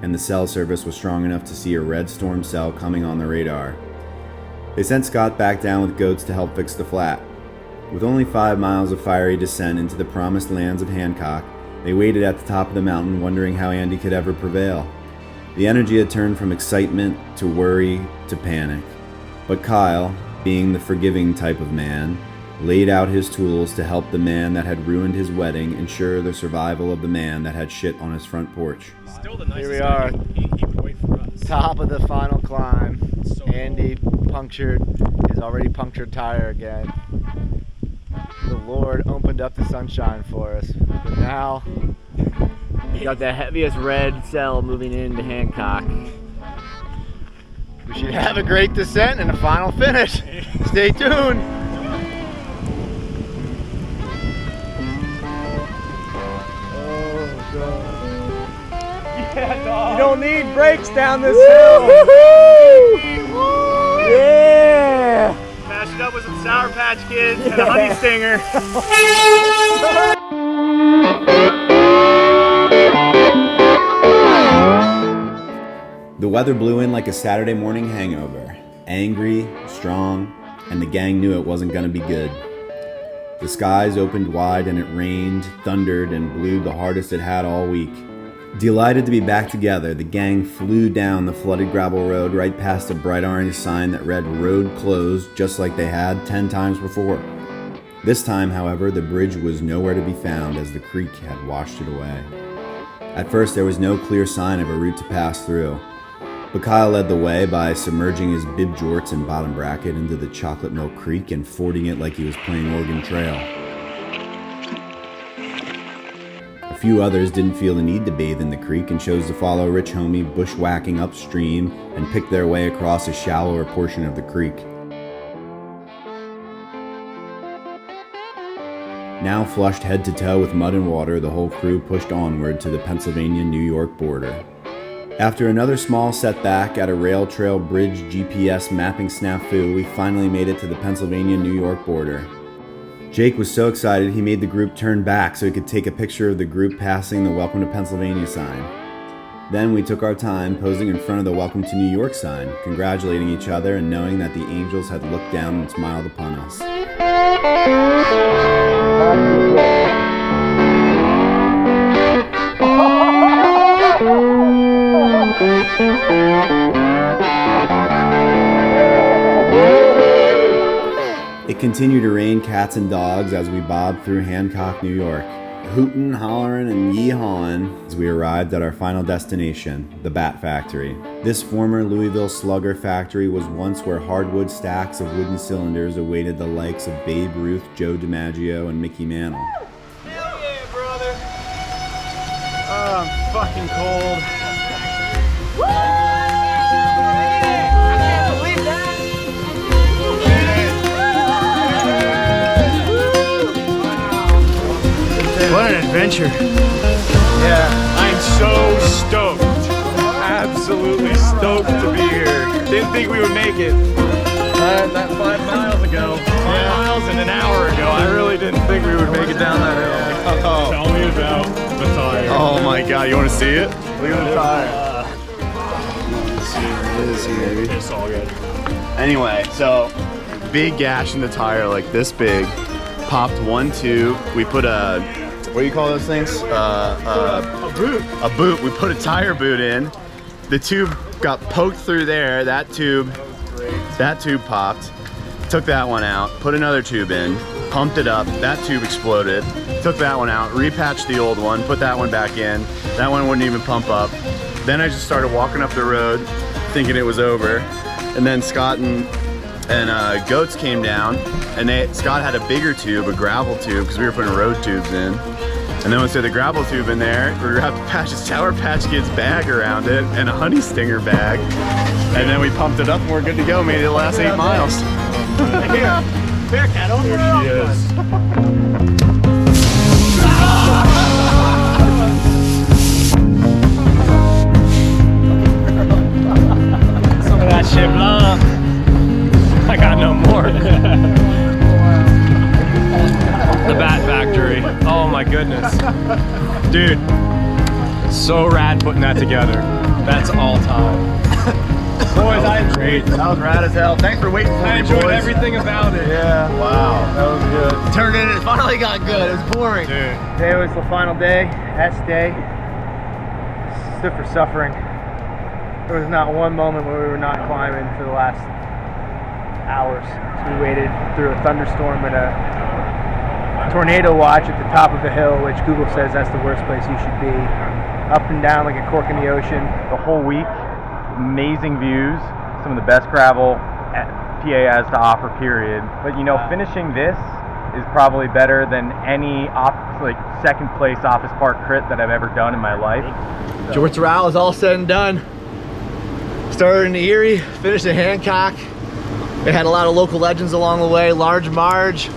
and the cell service was strong enough to see a red storm cell coming on the radar. They sent Scott back down with Goats to help fix the flat. With only 5 miles of fiery descent into the promised lands of Hancock, they waited at the top of the mountain wondering how Andy could ever prevail. The energy had turned from excitement to worry to panic. But Kyle, being the forgiving type of man, laid out his tools to help the man that had ruined his wedding ensure the survival of the man that had shit on his front porch. Here we are, top of the final climb. Andy punctured his already punctured tire again. The Lord opened up the sunshine for us, but now we got the heaviest red cell moving into Hancock. We should have a great descent and a final finish. Stay tuned. Oh God. Yeah, dog. You don't need brakes down this hill. Yeah. Mash it up with some Sour Patch Kids and a honey stinger. The weather blew in like a Saturday morning hangover. Angry, strong, and the gang knew it wasn't going to be good. The skies opened wide and it rained, thundered, and blew the hardest it had all week. Delighted to be back together, the gang flew down the flooded gravel road right past a bright orange sign that read "Road Closed," just like they had 10 times before. This time, however, the bridge was nowhere to be found as the creek had washed it away. At first, there was no clear sign of a route to pass through, but Kyle led the way by submerging his bib jorts and bottom bracket into the chocolate milk creek and fording it like he was playing Oregon Trail. A few others didn't feel the need to bathe in the creek and chose to follow Rich Homie bushwhacking upstream and pick their way across a shallower portion of the creek. Now flushed head to toe with mud and water, the whole crew pushed onward to the Pennsylvania-New York border. After another small setback at a rail trail bridge GPS mapping snafu, we finally made it to the Pennsylvania-New York border. Jake was so excited he made the group turn back so he could take a picture of the group passing the "Welcome to Pennsylvania" sign. Then we took our time posing in front of the "Welcome to New York" sign, congratulating each other and knowing that the angels had looked down and smiled upon us. It continued to rain cats and dogs as we bobbed through Hancock, New York, hootin', hollerin', and yee-hawin' as we arrived at our final destination, the Bat Factory. This former Louisville Slugger factory was once where hardwood stacks of wooden cylinders awaited the likes of Babe Ruth, Joe DiMaggio, and Mickey Mantle. Hell yeah, brother. Oh, I'm fucking cold. What an adventure. Yeah, I'm so stoked. Absolutely stoked to be here. Didn't think we would make it. That 5 miles ago, 5 miles and an hour ago, I really didn't think we would make it down that hill. Oh. Tell me about the tire. Oh my God, you want to see it? Look at the tire. It is here. It's all good. Anyway, so big gash in the tire, like this big. Popped one tube. We put a, what do you call those things? A boot. A boot. We put a tire boot in. The tube got poked through there. That tube popped. Took that one out. Put another tube in. Pumped it up. That tube exploded. Took that one out. Repatched the old one. Put that one back in. That one wouldn't even pump up. Then I just started walking up the road, thinking it was over. And then Scott and Goats came down, and Scott had a bigger tube, a gravel tube, because we were putting road tubes in. And then once we had the gravel tube in there, we were gonna have to patch a Sour Patch Kids bag around it and a Honey Stinger bag. And then we pumped it up and we're good to go. Made it the last 8 miles. Here, Bearcat, over There she is. Some of that shit, blah. I got no more. The Bat Factory. Oh my goodness. Dude, so rad putting that together. That's all time. Boys, I enjoyed it. That was rad as hell. Thanks for waiting for me, I enjoyed boys. everything about it. Yeah. Wow. That was good. Turned in, it finally got good. It was boring. Dude. Today was the final day. S day. Stood for suffering. There was not one moment where we were not climbing for the last hours. So we waited through a thunderstorm and a tornado watch at the top of a hill, which Google says that's the worst place you should be. Up and down like a cork in the ocean. The whole week, amazing views, some of the best gravel PA has to offer, period. But you know, finishing this is probably better than any second place office park crit that I've ever done in my life. So. JORTS route is all said and done. Started in Erie, finished in Hancock. They had a lot of local legends along the way. Large Marge,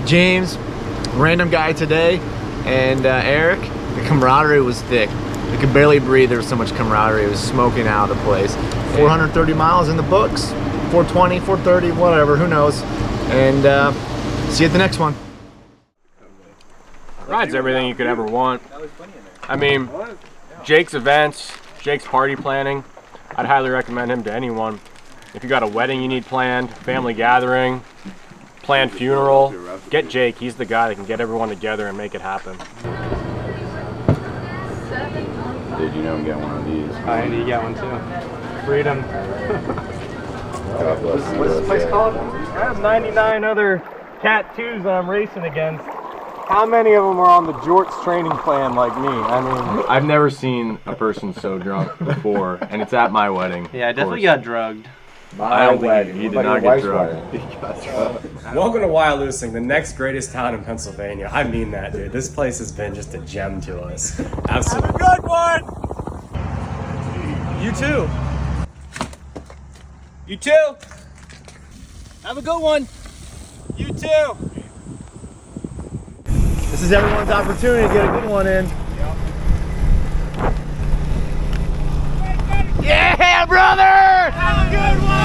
James, random guy today, and Eric. The camaraderie was thick. I could barely breathe. There was so much camaraderie. It was smoking out of the place. 430 miles in the books. 420, 430, whatever, who knows. And see you at the next one. Ride's everything you could ever want. I mean, Jake's events, Jake's party planning, I'd highly recommend him to anyone. If you got a wedding you need planned, family gathering, planned funeral, get Jake. He's the guy that can get everyone together and make it happen. Did you know I'm getting one of these? I need to get one too. Freedom. What's this place called? I have 99 other Cat 2s that I'm racing against. How many of them are on the JORTS training plan like me? I mean, I've never seen a person so drunk before, and it's at my wedding. Yeah, I definitely got drugged. I don't think he did not get drugged. Welcome to Wyalusing, the next greatest town in Pennsylvania. I mean that, dude. This place has been just a gem to us. Absolutely. Have a good one! You too. You too. Have a good one. You too. This is everyone's opportunity to get a good one in. Yeah, brother! Have a good one!